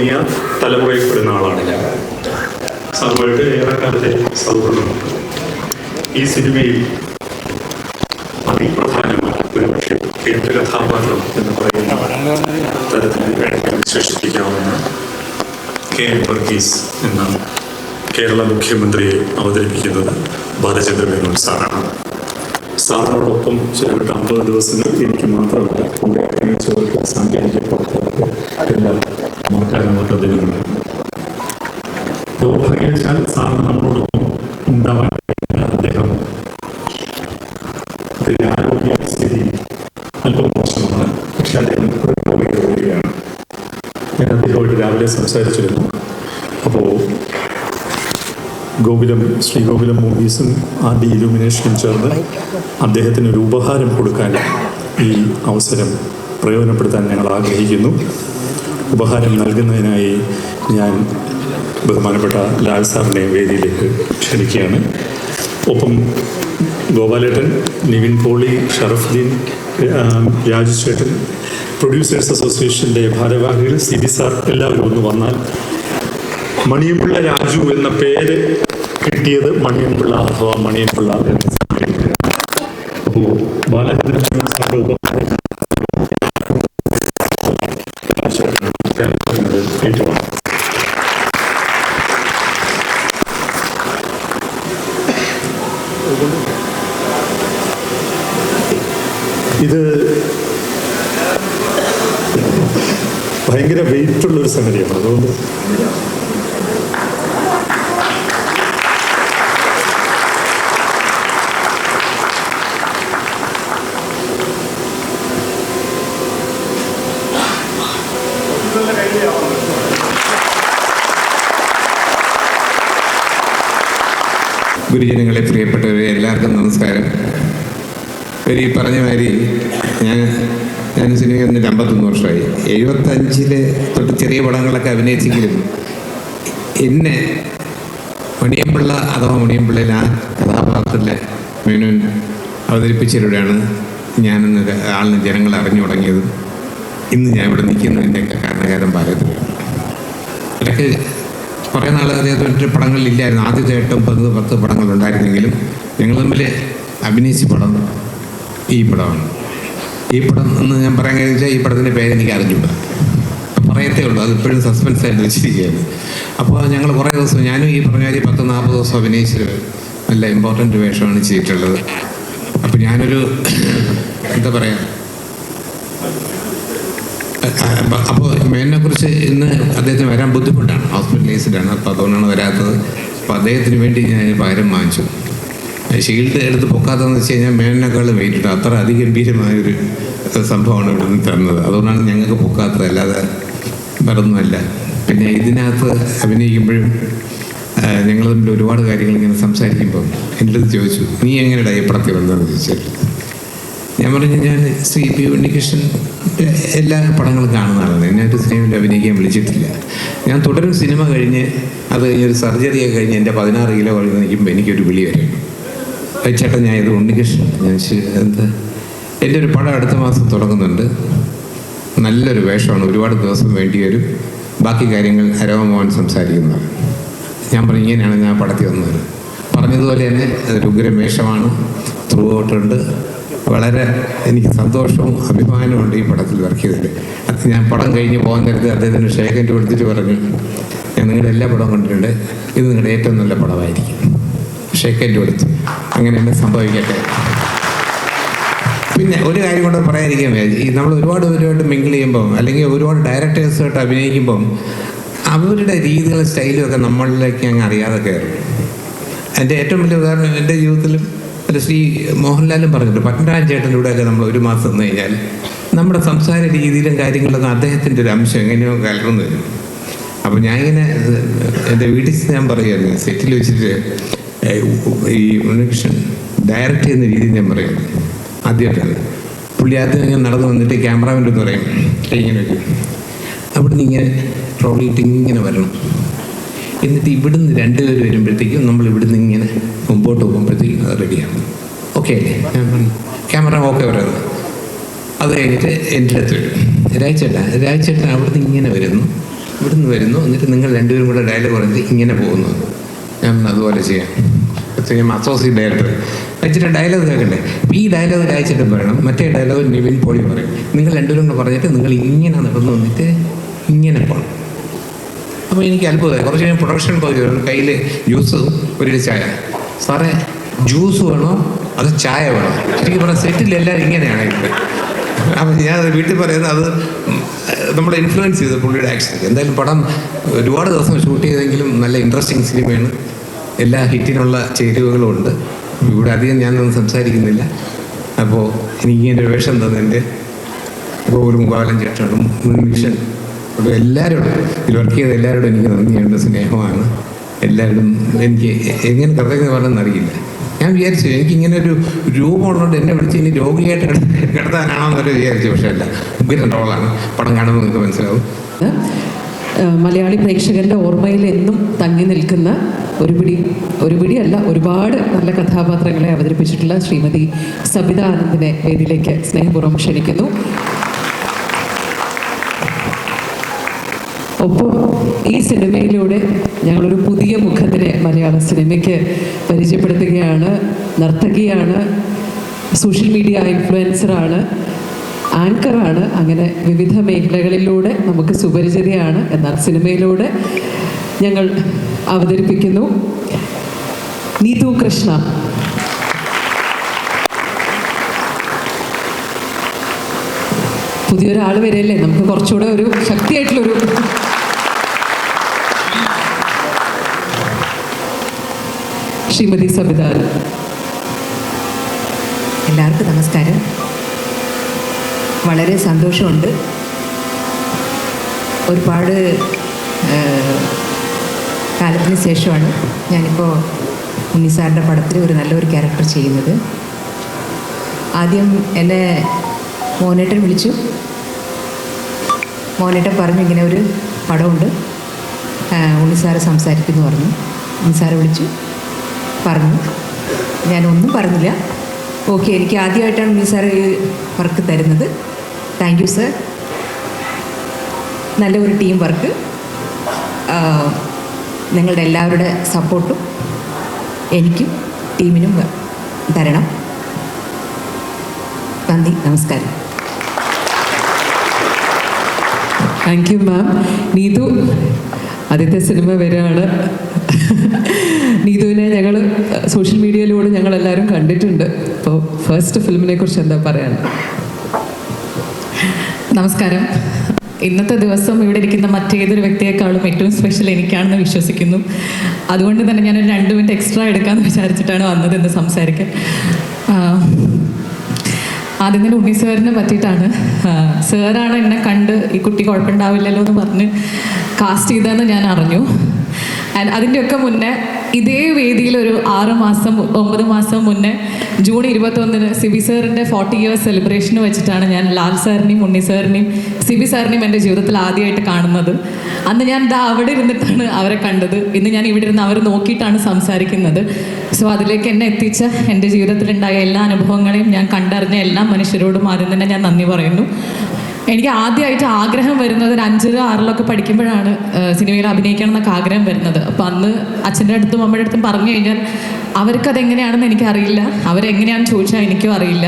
തോന്നിയ തലമുറയിൽ പെടുന്ന ആളാണ് ഞാൻ. സാറുമായിട്ട് ഏറെക്കാലത്തെ സൗഹൃദമുണ്ട്. ഈ സിനിമയിൽ അതിപ്രധാനമായ ഒരു പക്ഷേ കേന്ദ്ര കഥാപാത്രം എന്ന് പറയുന്ന തരത്തിൽ വേണമെങ്കിൽ വിശേഷിപ്പിക്കാവുന്ന കെ എൻ വർഗീസ് എന്ന കേരള മുഖ്യമന്ത്രിയെ അവതരിപ്പിക്കുന്നത് ബാലചന്ദ്രമേനോൻ സാറാണ്. സാറിനോടൊപ്പം ചിലവിട്ട 50 ദിവസങ്ങൾ എനിക്ക് മാത്രമല്ല കൂടെ അഭിനയിച്ചവർക്ക് സാങ്കേതിക പ്രവർത്തകർക്ക് എല്ലാം മറക്കാനാവാത്ത ദിനങ്ങളാണ്. ദൗർഭാഗ്യവശാൽ സാറിന് നമ്മളോടൊപ്പം ഉണ്ടാവാൻ അദ്ദേഹം ആരോഗ്യസ്ഥിതി അല്പം മോശമാണ്. പക്ഷെ അദ്ദേഹം വരികയാണ്. ഞാൻ അദ്ദേഹമായിട്ട് രാവിലെ സംസാരിച്ചിരുന്നു. അപ്പോൾ ശ്രീഗോകുലം മൂവീസും ആദ്യ ഇലുമിനേഷനും ചേർന്ന് അദ്ദേഹത്തിന് ഒരു ഉപഹാരം കൊടുക്കാൻ ഈ അവസരം പ്രയോജനപ്പെടുത്താൻ ഞങ്ങൾ ആഗ്രഹിക്കുന്നു. ഉപഹാരം നൽകുന്നതിനായി ഞാൻ ബഹുമാനപ്പെട്ട ലാൽ സാറിനെ വേദിയിലേക്ക് ക്ഷണിക്കുകയാണ്. ഒപ്പം ഗോപാലേട്ടൻ, നിവിൻ പോളി, ഷറഫുദ്ദീൻ, രാജു ചേട്ടൻ, പ്രൊഡ്യൂസേഴ്സ് അസോസിയേഷൻ്റെ ഭാരവാഹികൾ, സിബി സാർ എല്ലാവരും ഒന്ന് വന്നാൽ. മണിയൻപിള്ള രാജു എന്ന പേര് കിട്ടിയത് മണിയൻപിള്ള അഥവാ മണിയൻപിള്ള എന്ന സമയത്ത്. അപ്പോൾ ബാലചന്ദ്രൻ സാറിൻ്റെ ഉപഹാരം ഏറ്റവും ഇത് ഭയങ്കര വെയിറ്റുള്ളൊരു സംഗതിയാണ്. അതുകൊണ്ട് ഗുരുജനങ്ങളെ, പ്രിയപ്പെട്ടവരെ, എല്ലാവർക്കും നമസ്കാരം. ഈ പറഞ്ഞ മാതിരി ഞാൻ സിനിമ വന്നിട്ട് 51 വർഷമായി. 75 തൊട്ട് ചെറിയ പടങ്ങളൊക്കെ അഭിനയിച്ചെങ്കിലും എന്നെ മണിയൻപിള്ള അഥവാ മുണിയൻപിള്ളയിൽ ആ കഥാപാത്രത്തിലെ മേനോൻ അവതരിപ്പിച്ചതിലൂടെയാണ് ഞാനെന്ന ആളിന് ജനങ്ങൾ അറിഞ്ഞു തുടങ്ങിയതും ഇന്ന് ഞാൻ ഇവിടെ നിൽക്കുന്നതിൻ്റെയൊക്കെ കാരണകാരം പാലത്തിലാണ്. ഇടയ്ക്ക് കുറേ നാൾ അദ്ദേഹത്തിൻ്റെ പടങ്ങളിലില്ലായിരുന്നു. ആദ്യത്തെ 8-10 പടങ്ങളുണ്ടായിരുന്നെങ്കിലും ഞങ്ങൾ തമ്മിൽ അഭിനയിച്ച പടം ഈ പടമാണ്. ഈ പടം എന്ന് ഞാൻ പറയാൻ കഴിച്ചാൽ ഈ പടത്തിൻ്റെ പേര് എനിക്ക് അറിഞ്ഞൂടാ, പറയത്തേ ഉള്ളൂ. അതിപ്പോഴും സസ്പെൻസായിട്ട് വെച്ചിരിക്കുകയാണ്. അപ്പോൾ ഞങ്ങൾ കുറേ ദിവസം, ഞാനും ഈ പറഞ്ഞ 10-40 ദിവസം അഭിനയിച്ച് നല്ല ഇമ്പോർട്ടൻ്റ് വേഷമാണ് ചെയ്തിട്ടുള്ളത്. അപ്പോൾ ഞാനൊരു എന്താ പറയുക, അപ്പോൾ മേനോനെക്കുറിച്ച് ഇന്ന് അദ്ദേഹത്തിന് വരാൻ ബുദ്ധിമുട്ടാണ്, ഹോസ്പിറ്റലൈസ്ഡാണ്. അപ്പോൾ അതുകൊണ്ടാണ് വരാത്തത്. അപ്പോൾ അദ്ദേഹത്തിന് വേണ്ടി ഞാൻ പകരം വാങ്ങിച്ചു. ഷീൽഡ് എടുത്ത് പൊക്കാത്തതെന്ന് വെച്ച് കഴിഞ്ഞാൽ മേനോനേക്കാളും വെയിറ്റ് അത്ര അതിഗംഭീരമായൊരു സംഭവമാണ് ഇവിടെ നിന്ന് തന്നത്. അതുകൊണ്ടാണ് ഞങ്ങൾക്ക് പൊക്കാത്തത്, അല്ലാതെ വേറൊന്നുമല്ല. പിന്നെ ഇതിനകത്ത് അഭിനയിക്കുമ്പോഴും ഞങ്ങൾ തമ്മിൽ ഒരുപാട് കാര്യങ്ങൾ ഇങ്ങനെ സംസാരിക്കുമ്പോൾ എൻ്റെ അടുത്ത് ചോദിച്ചു, നീ എങ്ങനെയാണ് ഈ പടത്തിൽ വന്നതെന്ന് ചോദിച്ചാൽ ഞാൻ പറഞ്ഞു, ഞാൻ ശ്രീ പി ഉണ്ണികൃഷ്ണൻ്റെ എല്ലാ പടങ്ങളും കാണുന്ന ആളാണ്. എന്നെ ഒരു സിനിമയിൽ അഭിനയിക്കാൻ വിളിച്ചിട്ടില്ല. ഞാൻ തുടരും സിനിമ കഴിഞ്ഞ് അത് കഴിഞ്ഞൊരു സർജറിയൊക്കെ കഴിഞ്ഞ് എൻ്റെ 16 കിലോ കഴിഞ്ഞ് നിൽക്കുമ്പോൾ എനിക്കൊരു വിളി വരും, ചേട്ടാ ഞാൻ ഇത് ഉണ്ണികൃഷ്ണൻ, ഞാൻ എന്താ എൻ്റെ ഒരു പടം അടുത്ത മാസം തുടങ്ങുന്നുണ്ട്, നല്ലൊരു വേഷമാണ്, ഒരുപാട് ദിവസം വേണ്ടി വരും, ബാക്കി കാര്യങ്ങൾ ഹരവമോഹൻ സംസാരിക്കുന്നതാണ്. ഞാൻ പറഞ്ഞു, ഇങ്ങനെയാണ് ഞാൻ പടത്തിൽ വന്നത്. പറഞ്ഞതുപോലെ തന്നെ അതൊരു ഉഗ്രം വേഷമാണ്, ത്രൂ ഔട്ടുണ്ട്. വളരെ എനിക്ക് സന്തോഷവും അഭിമാനവും ഉണ്ട് ഈ പടത്തിൽ വർക്ക് ചെയ്തതിൽ. അത് ഞാൻ പടം കഴിഞ്ഞ് പോകാൻ നേരത്തെ അദ്ദേഹത്തിന് ഷേക്കൻഡ് കൊടുത്തിട്ട് പറഞ്ഞു, ഞാൻ നിങ്ങളുടെ എല്ലാ പടവും കണ്ടിട്ടുണ്ട്, ഇത് നിങ്ങളുടെ ഏറ്റവും നല്ല പടമായിരിക്കും. ഷേക്കൻഡ് കൊടുത്തു. അങ്ങനെ തന്നെ സംഭവിക്കട്ടെ. പിന്നെ ഒരു കാര്യം കൊണ്ട് പറയാതിരിക്കാൻ, ഈ നമ്മൾ ഒരുപാട് പേരുമായിട്ട് മിങ്കിൾ ചെയ്യുമ്പം അല്ലെങ്കിൽ ഒരുപാട് ഡയറക്ടേഴ്സുമായിട്ട് അഭിനയിക്കുമ്പം അവരുടെ രീതികളും സ്റ്റൈലും ഒക്കെ നമ്മളിലേക്ക് അങ്ങ് അറിയാതെ കയറും. എൻ്റെ ഏറ്റവും വലിയ ഉദാഹരണം എൻ്റെ ജീവിതത്തിലും ശ്രീ മോഹൻലാലും പറഞ്ഞിട്ടുണ്ട്, പത്മരാജൻ ചേട്ടൻ്റെ കൂടെയൊക്കെ നമ്മൾ ഒരു മാസം നിന്ന് കഴിഞ്ഞാൽ നമ്മുടെ സംസാര രീതിയിലും കാര്യങ്ങളിലൊക്കെ അദ്ദേഹത്തിൻ്റെ ഒരു അംശം എങ്ങനെയോ കലർന്നു വരും. അപ്പോൾ ഞാനിങ്ങനെ എൻ്റെ വീട്ടിൽ ഞാൻ പറയുമായിരുന്നു, സെറ്റിൽ വെച്ചിട്ട് ഈ ഉണ്ണികൃഷ്ണൻ ഡയറക്റ്റ് ചെയ്യുന്ന രീതി ഞാൻ പറയുന്നത് ആദ്യമായിട്ടാണ്. പുള്ളി ആദ്യം ഇങ്ങനെ നടന്നു വന്നിട്ട് ക്യാമറാമാൻ്റെ എന്ന് പറയും, ഇങ്ങനെ വയ്ക്കും, അവിടുന്ന് ഇങ്ങനെ ട്രോളിയിട്ട് ഇങ്ങനെ വരണം, എന്നിട്ട് ഇവിടുന്ന് 2 പേര് വരുമ്പോഴത്തേക്കും നമ്മൾ ഇവിടുന്ന് ഇങ്ങനെ മുമ്പോട്ട് പോകുമ്പോഴത്തേക്കും അത് റെഡിയാണ്. ഓക്കെ അല്ലേ? ഞാൻ പറഞ്ഞു ക്യാമറ ഓക്കെ പറയുന്നത്. അത് കഴിഞ്ഞിട്ട് എൻ്റെ അടുത്ത് വരും, രാജേട്ടൻ അവിടുന്ന് ഇങ്ങനെ വരുന്നു, ഇവിടുന്ന് വരുന്നു, എന്നിട്ട് നിങ്ങൾ രണ്ടുപേരും കൂടെ ഡയലോഗ് പറഞ്ഞിട്ട് ഇങ്ങനെ പോകുന്നു. ഞാൻ അതുപോലെ ചെയ്യാം. ഞാൻ അസോസിയേറ്റ് ഡയറക്ടർ വെച്ചിട്ട് ഡയലോഗ് കേൾക്കണ്ടേ. ഈ ഡയലോഗ് അയച്ചിട്ട് പറയണം, മറ്റേ ഡയലോഗ് നിവിൻ പോളി പറയും. നിങ്ങൾ രണ്ടുപേരും കൂടെ പറഞ്ഞിട്ട് നിങ്ങൾ ഇങ്ങനെ നടന്നു വന്നിട്ട് ഇങ്ങനെ പോകണം. അപ്പോൾ എനിക്ക് അത്ഭുതമായി. കുറച്ച് കഴിഞ്ഞ് പ്രൊഡക്ഷൻ പോയി കയ്യിൽ ജ്യൂസും ഒരു ചായ. സാറേ ജ്യൂസ് വേണോ അത് ചായ വേണോ? ശരിക്കും പറഞ്ഞാൽ സെറ്റിൽ എല്ലാവരും ഇങ്ങനെയാണ് ഇത്. അപ്പം ഞാൻ വീട്ടിൽ പറയുന്നത് അത് നമ്മളെ ഇൻഫ്ലുവൻസ് ചെയ്തു പുള്ളിയുടെ ആക്ഷൻ. എന്തായാലും പടം ഒരുപാട് ദിവസം ഷൂട്ട് ചെയ്തെങ്കിലും നല്ല ഇൻട്രസ്റ്റിംഗ് സിനിമയാണ്. എല്ലാ ഹിറ്റിനുള്ള ചേരുവകളും ഉണ്ട്. ഇവിടെ അധികം ഞാനൊന്നും സംസാരിക്കുന്നില്ല. അപ്പോൾ എനിക്കിങ്ങനെ ഒരു വേഷം തന്നതിൻ്റെ ഇപ്പോൾ ഒരു മുഖാലം ചേട്ടനും മിഷൻ എല്ലാവരോടും ഇതിൽ വർക്ക് ചെയ്ത എല്ലാവരോടും എനിക്ക് നന്ദിയുണ്ട്, സ്നേഹമാണ്. എല്ലാവരും എനിക്ക് എങ്ങനെ കൃതജ്ഞത പറഞ്ഞെന്ന് അറിയില്ല. ഞാൻ വിചാരിച്ചു എനിക്കിങ്ങനെ ഒരു രൂപമുള്ളതുകൊണ്ട് എന്നെ വിളിച്ച് ഇനി രോഗിയായിട്ട് കിടത്താനാണോന്നൊരു വിചാരിച്ചു. പക്ഷേ അല്ല, ഉഗ്രൻ റോളാണ്. പടം കാണുമ്പോൾ നിങ്ങൾക്ക് മനസ്സിലാവും. മലയാളി പ്രേക്ഷകരുടെ ഓർമ്മയിൽ എന്നും തങ്ങി നിൽക്കുന്ന ഒരു പിടിയല്ല ഒരുപാട് നല്ല കഥാപാത്രങ്ങളെ അവതരിപ്പിച്ചിട്ടുള്ള ശ്രീമതി സബിത ആനന്ദിനെ വേദിയിലേക്ക് സ്നേഹപൂർവ്വം ക്ഷണിക്കുന്നു. ഒപ്പം ഈ സിനിമയിലൂടെ ഞങ്ങളൊരു പുതിയ മുഖത്തിനെ മലയാള സിനിമയ്ക്ക് പരിചയപ്പെടുത്തുകയാണ്. നർത്തകിയാണ്, സോഷ്യൽ മീഡിയ ഇൻഫ്ലുവൻസറാണ്, ആങ്കറാണ്. അങ്ങനെ വിവിധ മേഖലകളിലൂടെ നമുക്ക് സുപരിചിതയാണ്. എന്നാൽ സിനിമയിലൂടെ ഞങ്ങൾ അവതരിപ്പിക്കുന്നു നീതു കൃഷ്ണ. പുതിയൊരാൾ വരെയല്ലേ, നമുക്ക് കുറച്ചുകൂടെ ഒരു ശക്തിയായിട്ടുള്ളൊരു ശ്രീമതി സബിത. എല്ലാവർക്കും നമസ്കാരം. വളരെ സന്തോഷമുണ്ട്. ഒരുപാട് കാലത്തിന് ശേഷമാണ് ഞാനിപ്പോൾ ഉണ്ണിസാറിൻ്റെ പടത്തിൽ ഒരു നല്ലൊരു ക്യാരക്ടർ ചെയ്യുന്നത്. ആദ്യം എന്നെ മോനേട്ടൻ വിളിച്ചു. മോനേട്ടൻ പറഞ്ഞു ഇങ്ങനെ ഒരു പടമുണ്ട്, ഉണ്ണിസാറ് സംസാരിക്കുന്നു പറഞ്ഞു. ഉണ്ണിസാറ് വിളിച്ചു പറഞ്ഞു. ഞാനൊന്നും പറഞ്ഞില്ല. ഓക്കെ, എനിക്ക് ആദ്യമായിട്ടാണ് ഉണ്ണിസാർ ഈ വർക്ക് തരുന്നത്. Thank you sir. നല്ല ഒരു ടീം വർക്ക്. നിങ്ങളുടെ എല്ലാവരുടെ സപ്പോർട്ടും എനിക്കും ടീമിനും തരണം. നന്ദി, നമസ്കാരം. Thank you ma'am. നീതു ആദ്യത്തെ സിനിമ വരികയാണ്. നീതുവിനെ ഞങ്ങൾ സോഷ്യൽ മീഡിയയിലൂടെ ഞങ്ങളെല്ലാവരും കണ്ടിട്ടുണ്ട്. അപ്പോൾ ഫസ്റ്റ് ഫിലിമിനെ കുറിച്ച് എന്താ പറയാനുള്ളത്? നമസ്കാരം. ഇന്നത്തെ ദിവസം ഇവിടെ ഇരിക്കുന്ന മറ്റേതൊരു വ്യക്തിയെക്കാളും ഏറ്റവും സ്പെഷ്യൽ എനിക്കാണെന്ന് വിശ്വസിക്കുന്നു. അതുകൊണ്ട് തന്നെ ഞാനൊരു 2 മിനിറ്റ് എക്സ്ട്രാ എടുക്കാമെന്ന് വിചാരിച്ചിട്ടാണ് വന്നത് എന്ന് സംസാരിക്കാൻ. ആദ്യം തന്നെ ഉണ്ണി സാറിനെ പറ്റിയിട്ടാണ്. സാറാണ് എന്നെ കണ്ട് ഈ കുട്ടി കുഴപ്പമുണ്ടാവില്ലല്ലോ എന്ന് പറഞ്ഞ് കാസ്റ്റ് ചെയ്തതെന്ന് ഞാൻ അറിഞ്ഞു. ആൻഡ് അതിൻ്റെയൊക്കെ മുന്നേ ഇതേ വേദിയിൽ ഒരു 9 മാസം മുന്നേ ജൂൺ 21 സിബി സാറിൻ്റെ 40 years സെലിബ്രേഷന് വെച്ചിട്ടാണ് ഞാൻ ലാൽ സാറിനെയും ഉണ്ണി സാറിനെയും സിബി സാറിനെയും എൻ്റെ ജീവിതത്തിൽ ആദ്യമായിട്ട് കാണുന്നത്. അന്ന് ഞാൻ അവിടെ ഇരുന്നിട്ടാണ് അവരെ കണ്ടത്. ഇന്ന് ഞാൻ ഇവിടെ ഇരുന്ന് അവർ നോക്കിയിട്ടാണ് സംസാരിക്കുന്നത്. സോ അതിലേക്ക് എന്നെ എത്തിച്ച എൻ്റെ ജീവിതത്തിലുണ്ടായ എല്ലാ അനുഭവങ്ങളെയും ഞാൻ കണ്ടറിഞ്ഞ എല്ലാ മനുഷ്യരോടും ആദ്യം തന്നെ ഞാൻ നന്ദി പറയുന്നു. എനിക്ക് ആദ്യമായിട്ട് ആഗ്രഹം വരുന്നത് ഒരു 5, 6 പഠിക്കുമ്പോഴാണ് സിനിമയിൽ അഭിനയിക്കണം എന്നൊക്കെ ആഗ്രഹം വരുന്നത്. അപ്പോൾ അന്ന് അച്ഛൻ്റെ അടുത്തും അമ്മയുടെ അടുത്തും പറഞ്ഞു കഴിഞ്ഞാൽ അവർക്കതെങ്ങനെയാണെന്ന് എനിക്കറിയില്ല, അവരെങ്ങനെയാണെന്ന് ചോദിച്ചാൽ എനിക്കും അറിയില്ല.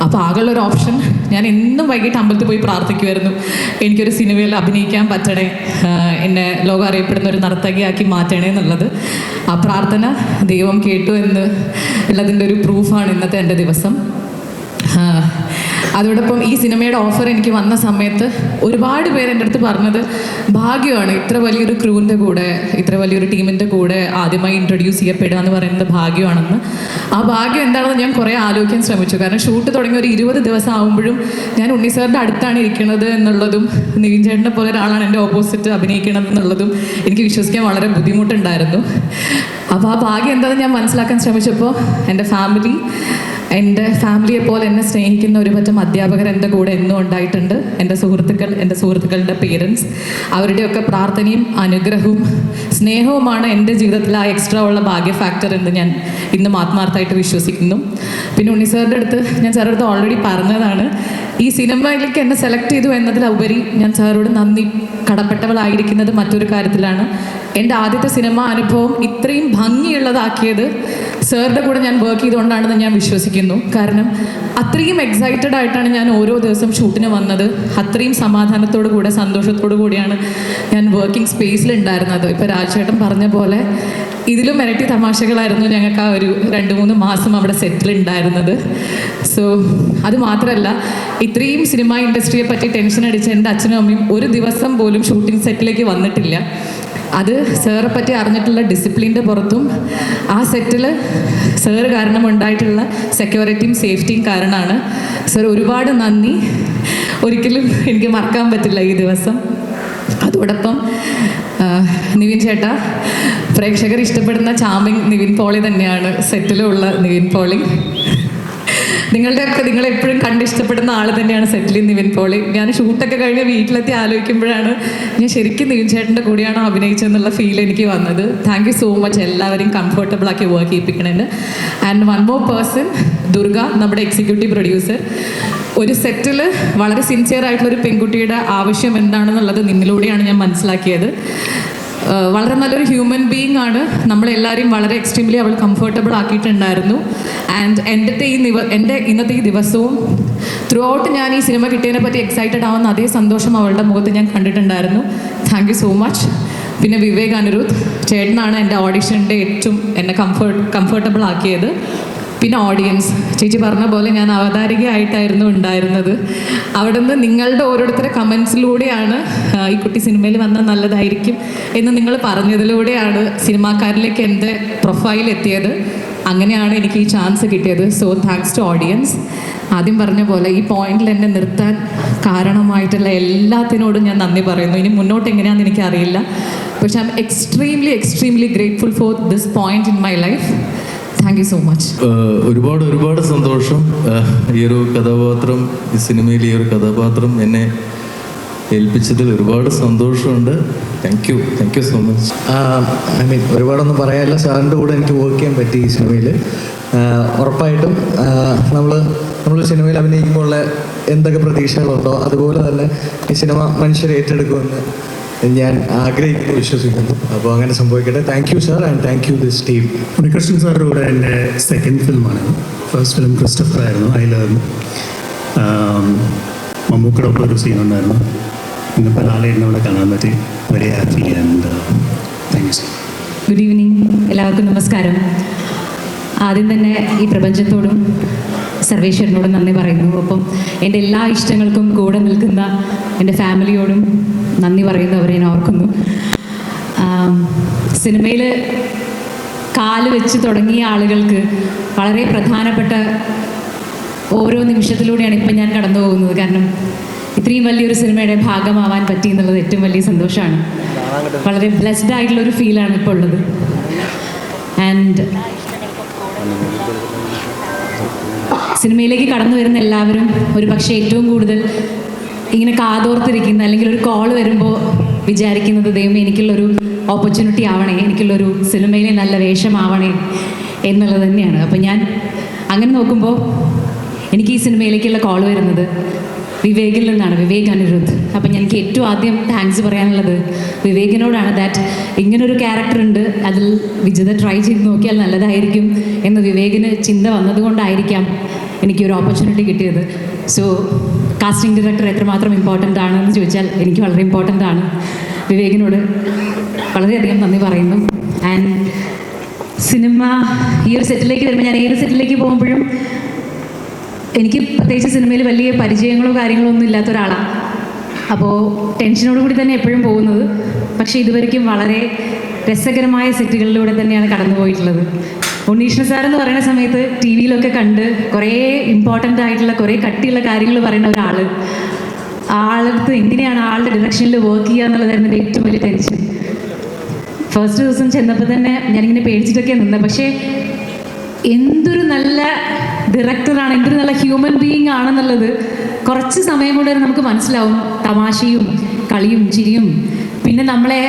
അപ്പോൾ ആകെയുള്ളൊരു ഓപ്ഷൻ, ഞാൻ എന്നും വൈകിട്ട് അമ്പലത്തിൽ പോയി പ്രാർത്ഥിക്കുമായിരുന്നു, എനിക്കൊരു സിനിമയിൽ അഭിനയിക്കാൻ പറ്റണേ, എന്നെ ലോകം അറിയപ്പെടുന്ന ഒരു നർത്തകിയാക്കി മാറ്റണേ എന്നുള്ളത്. ആ പ്രാർത്ഥന ദൈവം കേട്ടു എന്ന് ഉള്ളതിൻ്റെ ഒരു പ്രൂഫാണ് ഇന്നത്തെ എൻ്റെ ദിവസം. അതോടൊപ്പം ഈ സിനിമയുടെ ഓഫർ എനിക്ക് വന്ന സമയത്ത് ഒരുപാട് പേര് എൻ്റെ അടുത്ത് പറഞ്ഞത് ഭാഗ്യമാണ്, ഇത്ര വലിയൊരു ക്രൂവിൻ്റെ കൂടെ, ഇത്ര വലിയൊരു ടീമിൻ്റെ കൂടെ ആദ്യമായി ഇൻട്രൊഡ്യൂസ് ചെയ്യപ്പെടുക എന്ന് പറയുന്നത് ഭാഗ്യമാണെന്ന്. ആ ഭാഗ്യം എന്താണെന്ന് ഞാൻ കുറേ ആലോചിക്കാൻ ശ്രമിച്ചു. കാരണം ഷൂട്ട് തുടങ്ങി ഒരു 20 ദിവസം ആകുമ്പോഴും ഞാൻ ഉണ്ണി സാറിൻ്റെ അടുത്താണ് ഇരിക്കുന്നത് എന്നുള്ളതും നിവിൻ ചേട്ടനെ പോലെ ഒരാളാണ് എൻ്റെ ഓപ്പോസിറ്റ് അഭിനയിക്കുന്നത് എന്നുള്ളതും എനിക്ക് വിശ്വസിക്കാൻ വളരെ ബുദ്ധിമുട്ടുണ്ടായിരുന്നു. അപ്പോൾ ആ ഭാഗ്യം എന്താണെന്ന് ഞാൻ മനസ്സിലാക്കാൻ ശ്രമിച്ചപ്പോൾ എൻ്റെ ഫാമിലിയെ പോലെ എന്നെ സ്നേഹിക്കുന്ന ഒരു പറ്റം അധ്യാപകർ എൻ്റെ കൂടെ എന്നും ഉണ്ടായിട്ടുണ്ട്. എൻ്റെ സുഹൃത്തുക്കളുടെ പേരൻസ്, അവരുടെയൊക്കെ പ്രാർത്ഥനയും അനുഗ്രഹവും സ്നേഹവുമാണ് എൻ്റെ ജീവിതത്തിൽ ആ എക്സ്ട്രാ ഉള്ള ഭാഗ്യ ഫാക്ടർ എന്ന് ഞാൻ ഇന്നും ആത്മാർത്ഥമായിട്ട് വിശ്വസിക്കുന്നു. പിന്നെ ഉണ്ണി സാറിൻ്റെ അടുത്ത് ഞാൻ സാറിൻ്റെ അടുത്ത് ഓൾറെഡി പറഞ്ഞതാണ്, ഈ സിനിമയിലേക്ക് എന്നെ സെലക്ട് ചെയ്തു എന്നതിലുപരി ഞാൻ സാറോട് നന്ദി കടപ്പെട്ടവളായിരിക്കുന്നത് മറ്റൊരു കാര്യത്തിലാണ്. എൻ്റെ ആദ്യത്തെ സിനിമ അനുഭവം ഇത്രയും ഭംഗിയുള്ളതാക്കിയത് സാറിൻ്റെ കൂടെ ഞാൻ വർക്ക് ചെയ്തുകൊണ്ടാണെന്ന് ഞാൻ വിശ്വസിക്കുന്നു. കാരണം അത്രയും എക്സൈറ്റഡ് ആയിട്ടാണ് ഞാൻ ഓരോ ദിവസം ഷൂട്ടിന് വന്നത്. അത്രയും സമാധാനത്തോടു കൂടെ സന്തോഷത്തോടു കൂടിയാണ് ഞാൻ വർക്കിംഗ് സ്പേസിലുണ്ടായിരുന്നത്. ഇപ്പോൾ രാജേട്ടൻ പറഞ്ഞ പോലെ ഇതിലും ഇരട്ടി തമാശകളായിരുന്നു ഞങ്ങൾക്ക് ആ ഒരു 2-3 മാസം അവിടെ സെറ്റിലുണ്ടായിരുന്നത്. സോ അത് മാത്രമല്ല, ഇത്രയും സിനിമ ഇൻഡസ്ട്രിയെ പറ്റി ടെൻഷൻ അടിച്ച എൻ്റെ അച്ഛനും അമ്മയും ഒരു ദിവസം പോലും ഷൂട്ടിംഗ് സെറ്റിലേക്ക് വന്നിട്ടില്ല. അത് സാറെ പറ്റി അറിഞ്ഞിട്ടുള്ള ഡിസിപ്ലിൻ്റെ പുറത്തും ആ സെറ്റിൽ സാറ് കാരണം ഉണ്ടായിട്ടുള്ള സെക്യൂരിറ്റിയും സേഫ്റ്റിയും കാരണമാണ്. സാർ ഒരുപാട് നന്ദി. ഒരിക്കലും എനിക്ക് മറക്കാൻ പറ്റില്ല ഈ ദിവസം. അതോടൊപ്പം നിവിൻ ചേട്ടാ, പ്രേക്ഷകർ ഇഷ്ടപ്പെടുന്ന ചാമിങ് നിവിൻ പോളി തന്നെയാണ് സെറ്റിലുള്ള നിവിൻ പോളി. നിങ്ങളെപ്പോഴും കണ്ടിഷ്ടപ്പെടുന്ന ആൾ തന്നെയാണ് സെറ്റിൽ നിവിൻ പോളി. ഞാൻ ഷൂട്ടൊക്കെ കഴിഞ്ഞ് വീട്ടിലെത്തി ആലോചിക്കുമ്പോഴാണ് ഞാൻ ശരിക്കും നിവിൻ ചേട്ടൻ്റെ കൂടെയാണ് അഭിനയിച്ചതെന്നുള്ള ഫീൽ എനിക്ക് വന്നത്. താങ്ക് യു സോ മച്ച്, എല്ലാവരെയും കംഫർട്ടബിൾ ആക്കി വർക്ക് ചെയ്യിപ്പിക്കണേന്. And one more person, Durga, നമ്മുടെ എക്സിക്യൂട്ടീവ് പ്രൊഡ്യൂസർ. ഒരു സെറ്റിൽ വളരെ സിൻസിയർ ആയിട്ടുള്ളൊരു പെൺകുട്ടിയുടെ ആവശ്യം എന്താണെന്നുള്ളത് നിന്നിലൂടെയാണ് ഞാൻ മനസ്സിലാക്കിയത്. വളരെ നല്ലൊരു ഹ്യൂമൻ ബീയിങ് ആണ്. നമ്മളെല്ലാവരെയും വളരെ എക്സ്ട്രീംലി അവൾ കംഫർട്ടബിൾ ആക്കിയിട്ടുണ്ടായിരുന്നു. ആൻഡ് എൻ്റെ ഇന്നത്തെ ഈ ദിവസവും ത്രൂ ഔട്ട് ഞാൻ ഈ സിനിമ കിട്ടിയതിനെ പറ്റി എക്സൈറ്റഡ് ആവുന്ന അതേ സന്തോഷം അവളുടെ മുഖത്ത് ഞാൻ കണ്ടിട്ടുണ്ടായിരുന്നു. Thank you so much. പിന്നെ വിവേക് അനിരുദ്ധ് ചേട്ടനാണ് എൻ്റെ ഓഡിഷൻ്റെ ഏറ്റവും എന്നെ കംഫർട്ടബിൾ ആക്കിയത്. പിന്നെ ഓഡിയൻസ്, ചേച്ചി പറഞ്ഞ പോലെ ഞാൻ അവതാരികയായിട്ടായിരുന്നു ഉണ്ടായിരുന്നത്. അവിടെ നിന്ന് നിങ്ങളുടെ ഓരോരുത്തരുടെ കമൻസിലൂടെയാണ് ഈ കുട്ടി സിനിമയിൽ വന്നാൽ നല്ലതായിരിക്കും എന്ന് നിങ്ങൾ പറഞ്ഞതിലൂടെയാണ് സിനിമാക്കാരിലേക്ക് എൻ്റെ പ്രൊഫൈൽ എത്തിയത്. അങ്ങനെയാണ് എനിക്ക് ഈ ചാൻസ് കിട്ടിയത്. So thanks to audience. ആദ്യം പറഞ്ഞ പോലെ ഈ പോയിന്റിൽ എന്നെ നിർത്താൻ കാരണമായിട്ടുള്ള എല്ലാത്തിനോടും ഞാൻ നന്ദി പറയുന്നു. ഇനി മുന്നോട്ട് എങ്ങനെയാണെന്ന് എനിക്കറിയില്ല. പക്ഷെ I am extremely grateful for this point in my life. Thank you so much. ഒരുപാട് സന്തോഷം. ഈ ഒരു കഥാപാത്രം, ഈ സിനിമയിൽ ഈ ഒരു കഥാപാത്രം എന്നെ ഏൽപ്പിച്ചതിൽ ഒരുപാട് സന്തോഷമുണ്ട്. Thank you so much. ഒരുപാടൊന്നും പറയാനില്ല. സാറിൻ്റെ കൂടെ എനിക്ക് വർക്ക് ചെയ്യാൻ പറ്റി ഈ സിനിമയിൽ. ഉറപ്പായിട്ടും നമ്മൾ സിനിമയിൽ അഭിനയിക്കുമ്പോൾ ഉള്ള എന്തൊക്കെ പ്രതീക്ഷകളുണ്ടോ അതുപോലെ തന്നെ ഈ സിനിമ മനുഷ്യർ ഏറ്റെടുക്കുമെന്ന് ഞാൻ ആഗ്രഹിക്കുന്നു, വിശ്വസിക്കുന്നു. അപ്പോൾ അങ്ങനെ സംഭവിക്കട്ടെ. Thank you sir and thank you this team. Unnikrishnan സാറിൻ്റെ കൂടെ എൻ്റെ സെക്കൻഡ് ഫിലിമാണ്. ഫസ്റ്റ് ഫിലിം ക്രിസ്റ്റഫർ ആയിരുന്നു. അതിൽ മമ്മൂക്കടൊപ്പം ഒരു സീനുണ്ടായിരുന്നു. ഇന്നിപ്പോൾ ലാലേട്ടനെ ഇവിടെ കാണാൻ പറ്റി. Very happy and thank you sir. Good evening, എല്ലാവർക്കും നമസ്കാരം. ആദ്യം തന്നെ ഈ പ്രപഞ്ചത്തോടും സർവേശ്വരനോടും നന്ദി പറയുന്നു. ഒപ്പം എൻ്റെ എല്ലാ ഇഷ്ടങ്ങൾക്കും കൂടെ നിൽക്കുന്ന എൻ്റെ ഫാമിലിയോടും നന്ദി പറയുന്നവരെ ഞാൻ ഓർക്കുന്നു. സിനിമയിൽ കാല് വെച്ച് തുടങ്ങിയ ആളുകൾക്ക് വളരെ പ്രധാനപ്പെട്ട ഓരോ നിമിഷത്തിലൂടെയാണ് ഇപ്പം ഞാൻ കടന്നു പോകുന്നത്. കാരണം ഇത്രയും വലിയൊരു സിനിമയുടെ ഭാഗമാവാൻ പറ്റി എന്നുള്ളത് ഏറ്റവും വലിയ സന്തോഷമാണ്. വളരെ ബ്ലെസ്ഡ് ആയിട്ടുള്ളൊരു ഫീലാണ് ഇപ്പോൾ ഉള്ളത്. ആൻഡ് സിനിമയിലേക്ക് കടന്നു വരുന്ന എല്ലാവരും ഒരു പക്ഷേ ഏറ്റവും കൂടുതൽ ഇങ്ങനെ കാതോർത്തിരിക്കുന്ന, അല്ലെങ്കിൽ ഒരു കോൾ വരുമ്പോൾ വിചാരിക്കുന്നത്, ദൈവമേ എനിക്കുള്ളൊരു ഓപ്പർച്യൂണിറ്റി ആവണേ, എനിക്കുള്ളൊരു സിനിമയിലെ നല്ല വേഷമാവണേ എന്നുള്ളത് തന്നെയാണ്. അപ്പം ഞാൻ അങ്ങനെ നോക്കുമ്പോൾ എനിക്ക് ഈ സിനിമയിലേക്കുള്ള കോൾ വരുന്നത് വിവേകിൽ നിന്നാണ്, വിവേക് അനിരുദ്ധ്. അപ്പം എനിക്ക് ഏറ്റവും ആദ്യം താങ്ക്സ് പറയാനുള്ളത് വിവേകിനോടാണ്. ദാറ്റ് ഇങ്ങനൊരു ക്യാരക്ടർ ഉണ്ട്, അതിൽ വിജിത ട്രൈ ചെയ്ത് നോക്കിയാൽ നല്ലതായിരിക്കും എന്ന് വിവേകിന് ചിന്ത വന്നതുകൊണ്ടായിരിക്കാം എനിക്കൊരു ഓപ്പർച്യൂണിറ്റി കിട്ടിയത്. സോ കാസ്റ്റിംഗ് ഡയറക്ടർ എത്രമാത്രം ഇമ്പോർട്ടൻ്റ് ആണെന്ന് ചോദിച്ചാൽ എനിക്ക് വളരെ ഇമ്പോർട്ടൻ്റ് ആണ്. വിവേകിനോട് വളരെയധികം നന്ദി പറയുന്നു. ആൻഡ് സിനിമ ഈ ഒരു സെറ്റിലേക്ക് വരുമ്പോൾ, ഞാൻ ഏത് സെറ്റിലേക്ക് പോകുമ്പോഴും എനിക്ക് പ്രത്യേകിച്ച് സിനിമയിൽ വലിയ പരിചയങ്ങളോ കാര്യങ്ങളോ ഒന്നും ഇല്ലാത്ത ഒരാളാണ്. അപ്പോൾ ടെൻഷനോടുകൂടി തന്നെ എപ്പോഴും പോകുന്നത്. പക്ഷേ ഇതുവരെയ്ക്കും വളരെ രസകരമായ സെറ്റുകളിലൂടെ തന്നെയാണ് കടന്നു പോയിട്ടുള്ളത്. ഉണ്ണീഷ്ണ സാർ എന്ന് പറയുന്ന സമയത്ത് ടി വിയിലൊക്കെ കണ്ട് കുറേ ഇമ്പോർട്ടൻ്റ് ആയിട്ടുള്ള കുറേ കട്ടിയുള്ള കാര്യങ്ങൾ പറയുന്ന ഒരാൾ, ആളടുത്ത് എങ്ങനെയാണ് ആളുടെ ഡിറക്ഷനിൽ വർക്ക് ചെയ്യുക എന്നുള്ളതായിരുന്നു എൻ്റെ ഏറ്റവും വലിയ ടെൻഷൻ. ഫസ്റ്റ് ദിവസം ചെന്നപ്പോൾ തന്നെ ഞാനിങ്ങനെ പേടിച്ചിട്ടൊക്കെ നിന്നത്. പക്ഷേ എന്തൊരു നല്ല ഡയറക്ടറാണ്, എന്തൊരു നല്ല ഹ്യൂമൻ ബീയിങ് ആണെന്നുള്ളത് കുറച്ച് സമയം കൊണ്ട് തന്നെ നമുക്ക് മനസ്സിലാവും. തമാശയും കളിയും ചിരിയും പിന്നെ നമ്മളെ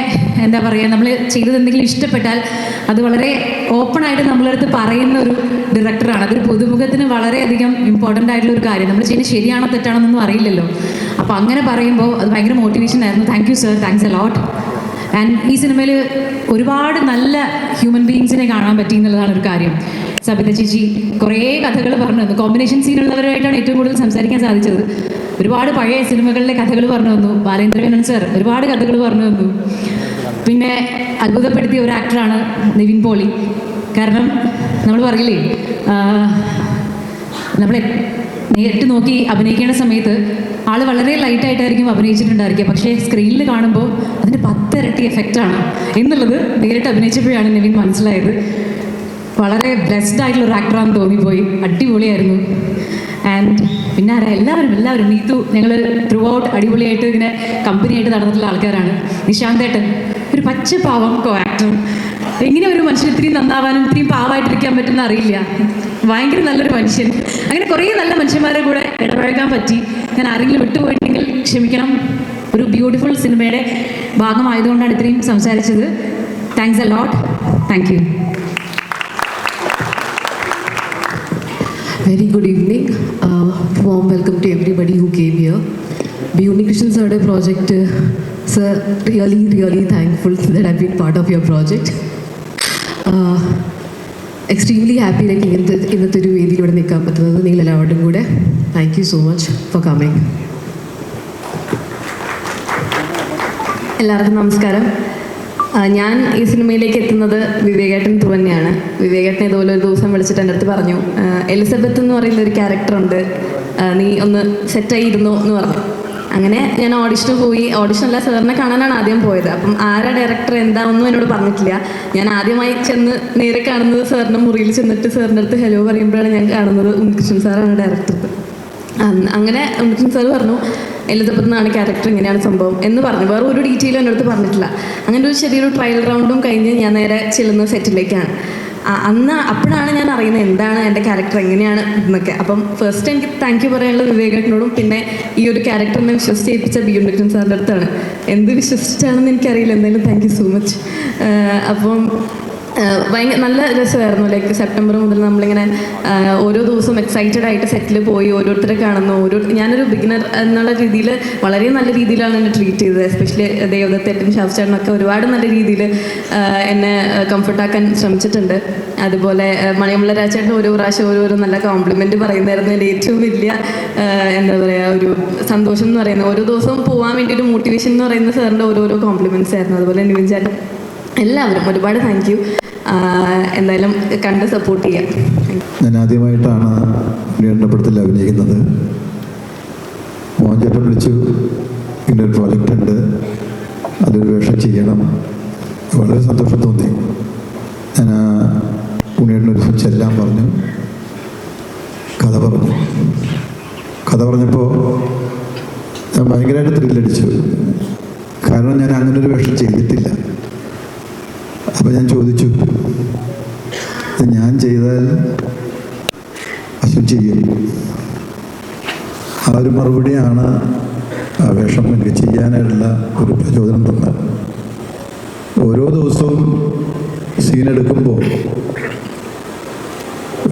എന്താ പറയുക, നമ്മൾ ചെയ്തത് എന്തെങ്കിലും ഇഷ്ടപ്പെട്ടാൽ അത് വളരെ ഓപ്പണായിട്ട് നമ്മളടുത്ത് പറയുന്ന ഒരു ഡയറക്ടറാണ്. അതൊരു പുതുമുഖത്തിന് വളരെയധികം ഇമ്പോർട്ടൻ്റ് ആയിട്ടുള്ള ഒരു കാര്യം. നമ്മൾ ചെയ്യുന്നത് ശരിയാണോ തെറ്റാണോ എന്നൊന്നും അറിയില്ലല്ലോ. അപ്പോൾ അങ്ങനെ പറയുമ്പോൾ അത് ഭയങ്കര മോട്ടിവേഷൻ ആയിരുന്നു. Thank you sir, thanks a lot. And ഈ സിനിമയിൽ ഒരുപാട് നല്ല ഹ്യൂമൻ ബീയിങ്സിനെ കാണാൻ പറ്റി എന്നുള്ളതാണ് ഒരു കാര്യം. സബിത ചേച്ചി കുറേ കഥകൾ പറഞ്ഞു തന്നു. കോമ്പിനേഷൻ സീനുള്ളവരുമായിട്ടാണ് ഏറ്റവും കൂടുതൽ സംസാരിക്കാൻ സാധിച്ചത്. ഒരുപാട് പഴയ സിനിമകളിലെ കഥകൾ പറഞ്ഞു തന്നു. ബാലേന്ദ്രമേനോൻ സർ ഒരുപാട് കഥകൾ പറഞ്ഞു തന്നു. പിന്നെ അത്ഭുതപ്പെടുത്തിയ ഒരു ആക്ടറാണ് നിവിൻ പോളി. കാരണം നമ്മൾ പറയില്ലേ, നമ്മൾ നേരിട്ട് നോക്കി അഭിനയിക്കേണ്ട സമയത്ത് ആൾ വളരെ ലൈറ്റായിട്ടായിരിക്കും അഭിനയിച്ചിട്ടുണ്ടായിരിക്കുക. പക്ഷേ സ്ക്രീനിൽ കാണുമ്പോൾ അതിൻ്റെ 10 ഇരട്ടി എഫക്റ്റാണ് എന്നുള്ളത് നേരിട്ട് അഭിനയിച്ചപ്പോഴാണ് നിവിൻ മനസ്സിലായത്. വളരെ ബ്ലെസ്ഡ് ആയിട്ടുള്ള ഒരു ആക്ടറാണെന്ന് തോന്നിപ്പോയി. അടിപൊളിയായിരുന്നു. ആൻഡ് പിന്നെ എല്ലാവരും നീതു, ഞങ്ങൾ ത്രൂ ഔട്ട് അടിപൊളിയായിട്ട് ഇങ്ങനെ കമ്പനിയായിട്ട് നടന്നിട്ടുള്ള ആൾക്കാരാണ്. നിശാന്തേട്ടൻ ഒരു പച്ചപ്പാവം ആക്ടർ. എങ്ങനെ ഒരു മനുഷ്യൻ ഇത്രയും നന്നാവാനും ഇത്രയും പാവമായിട്ടിരിക്കാൻ പറ്റുന്ന അറിയില്ല. ഭയങ്കര നല്ലൊരു മനുഷ്യൻ. അങ്ങനെ കുറേ നല്ല മനുഷ്യന്മാരെ കൂടെ ഇടപഴകാൻ പറ്റി. ഞാൻ ആരെങ്കിലും വിട്ടുപോയിട്ടുണ്ടെങ്കിൽ ക്ഷമിക്കണം. ഒരു ബ്യൂട്ടിഫുൾ സിനിമയുടെ ഭാഗമായതുകൊണ്ടാണ് ഇത്രയും സംസാരിച്ചത്. Thanks a lot. Thank you. Very good evening. Warm welcome to everybody who came here. B. Unikrishnan sir's project, sir, really thankful that I've been part of your project. Extremely happy like ഇന്നത്തെ ഒരു വേദിയിലൂടെ നിൽക്കാൻ പറ്റുന്നത് നിങ്ങളെല്ലാവരുടെയും കൂടെ. Thank you so much for coming. എല്ലാവർക്കും നമസ്കാരം. ഞാൻ ഈ സിനിമയിലേക്ക് എത്തുന്നത് വിവേകേട്ടൻ ത്രൂ തന്നെയാണ്. വിവേകേട്ടൻ ഇതുപോലെ ഒരു ദിവസം വിളിച്ചിട്ട് എൻ്റെ അടുത്ത് പറഞ്ഞു, എലിസബത്ത് എന്ന് പറയുന്ന ഒരു ക്യാരക്ടറുണ്ട്, നീ ഒന്ന് സെറ്റായി ഇരുന്നു എന്ന് പറഞ്ഞു. അങ്ങനെ ഞാൻ ഓഡിഷന് പോയി. ഓഡിഷനല്ല, സാറിനെ കാണാനാണ് ആദ്യം പോയത്. അപ്പം ആരാ ഡയറക്ടർ എന്താണെന്നും എന്നോട് പറഞ്ഞിട്ടില്ല. ഞാൻ ആദ്യമായി ചെന്ന് നേരെ കാണുന്നത് സാറിൻ്റെ മുറിയിൽ ചെന്നിട്ട് സാറിൻ്റെ അടുത്ത് ഹലോ പറയുമ്പോഴാണ് ഞാൻ കാണുന്നത് ഉണ്ണികൃഷ്ണൻ സാറാണ് ഡയറക്ടർ. അങ്ങനെ ഉണ്ണികൃഷ്ണൻ സാർ പറഞ്ഞു, എലിസബത്ത് എന്നാണ് ക്യാരക്ടർ, ഇങ്ങനെയാണ് സംഭവം എന്ന് പറഞ്ഞു. വേറെ ഒരു ഡീറ്റെയിലും എൻ്റെ അടുത്ത് പറഞ്ഞിട്ടില്ല. അങ്ങനെ ഒരു ചെറിയൊരു ട്രയൽ റൗണ്ടും കഴിഞ്ഞ് ഞാൻ നേരെ ചെല്ലുന്ന സെറ്റിലേക്കാണ്. അപ്പോഴാണ് ഞാൻ അറിയുന്നത് എന്താണ് എൻ്റെ ക്യാരക്ടർ എങ്ങനെയാണ് എന്നൊക്കെ. അപ്പം ഫസ്റ്റ് എനിക്ക് താങ്ക് യു പറയാനുള്ളത് വിവേകേട്ടനോടും പിന്നെ ഈ ഒരു ക്യാരക്ടറിനെ വിശ്വസിച്ചേൽപ്പിച്ച ബി. ഉണ്ണികൃഷ്ണൻ സാറിൻ്റെ അടുത്താണ്. എന്ത് വിശ്വസിച്ചാണെന്ന് എനിക്കറിയില്ല, എന്തായാലും താങ്ക് യു സോ മച്ച്. അപ്പം ഭയങ്കര നല്ല രസമായിരുന്നു. ലൈക്ക് സെപ്റ്റംബർ മുതൽ നമ്മളിങ്ങനെ ഓരോ ദിവസവും എക്സൈറ്റഡ് ആയിട്ട് സെറ്റിൽ പോയി ഓരോരുത്തരെ കാണുന്നു. ഞാനൊരു ബിഗിനർ എന്നുള്ള രീതിയിൽ വളരെ നല്ല രീതിയിലാണ് എന്നെ ട്രീറ്റ് ചെയ്തത്. എസ്പെഷ്യലി ദേവദത്തേട്ടൻ, ഷാഫ്ചേട്ടനൊക്കെ ഒരുപാട് നല്ല രീതിയിൽ എന്നെ കംഫർട്ടാക്കാൻ ശ്രമിച്ചിട്ടുണ്ട്. അതുപോലെ മണിയമ്പള രാജേട്ടൻ ഓരോ പ്രാവശ്യം ഓരോരോ നല്ല കോംപ്ലിമെൻറ്റ് പറയുന്നതായിരുന്നു എൻ്റെ ഏറ്റവും വലിയ എന്താ പറയുക ഒരു സന്തോഷം എന്ന് പറയുന്നത്. ഓരോ ദിവസവും പോകാൻ വേണ്ടി ഒരു മോട്ടിവേഷൻ എന്ന് പറയുന്ന സാറിൻ്റെ ഓരോരോ കോംപ്ലിമെൻറ്റ്സ് ആയിരുന്നു. അതുപോലെ നിവിൻ ചേട്ടൻ, എല്ലാവരും ഒരുപാട് താങ്ക് യു. എന്തായാലും കണ്ട് സപ്പോർട്ട് ചെയ്യാം. ഞാൻ ആദ്യമായിട്ടാണ് പടത്തിൽ അഭിനയിക്കുന്നത്. മോഹൻചേട്ടൻ വിളിച്ചു, ഇങ്ങനൊരു പ്രോജക്റ്റ് ഉണ്ട്, അതൊരു വേഷം ചെയ്യണം. വളരെ സന്തോഷം തോന്നി. ഞാൻ ഉണ്ണിയേട്ടനൊരു ചെല്ലാൻ പറഞ്ഞു, കഥ പറഞ്ഞപ്പോൾ ഞാൻ ഭയങ്കരമായിട്ട് ത്രില്ലടിച്ചു. കാരണം ഞാൻ അങ്ങനൊരു വേഷം ചെയ്തിട്ടില്ല. അപ്പം ഞാൻ ചോദിച്ചു, ഞാൻ ചെയ്താൽ അശ്വിൻ ചെയ്യും. ആ ഒരു മറുപടിയാണ് ആ വേഷം എനിക്ക് ചെയ്യാനായിട്ടുള്ള ഒരു പ്രചോദനം തന്നത്. ഓരോ ദിവസവും സീനെടുക്കുമ്പോൾ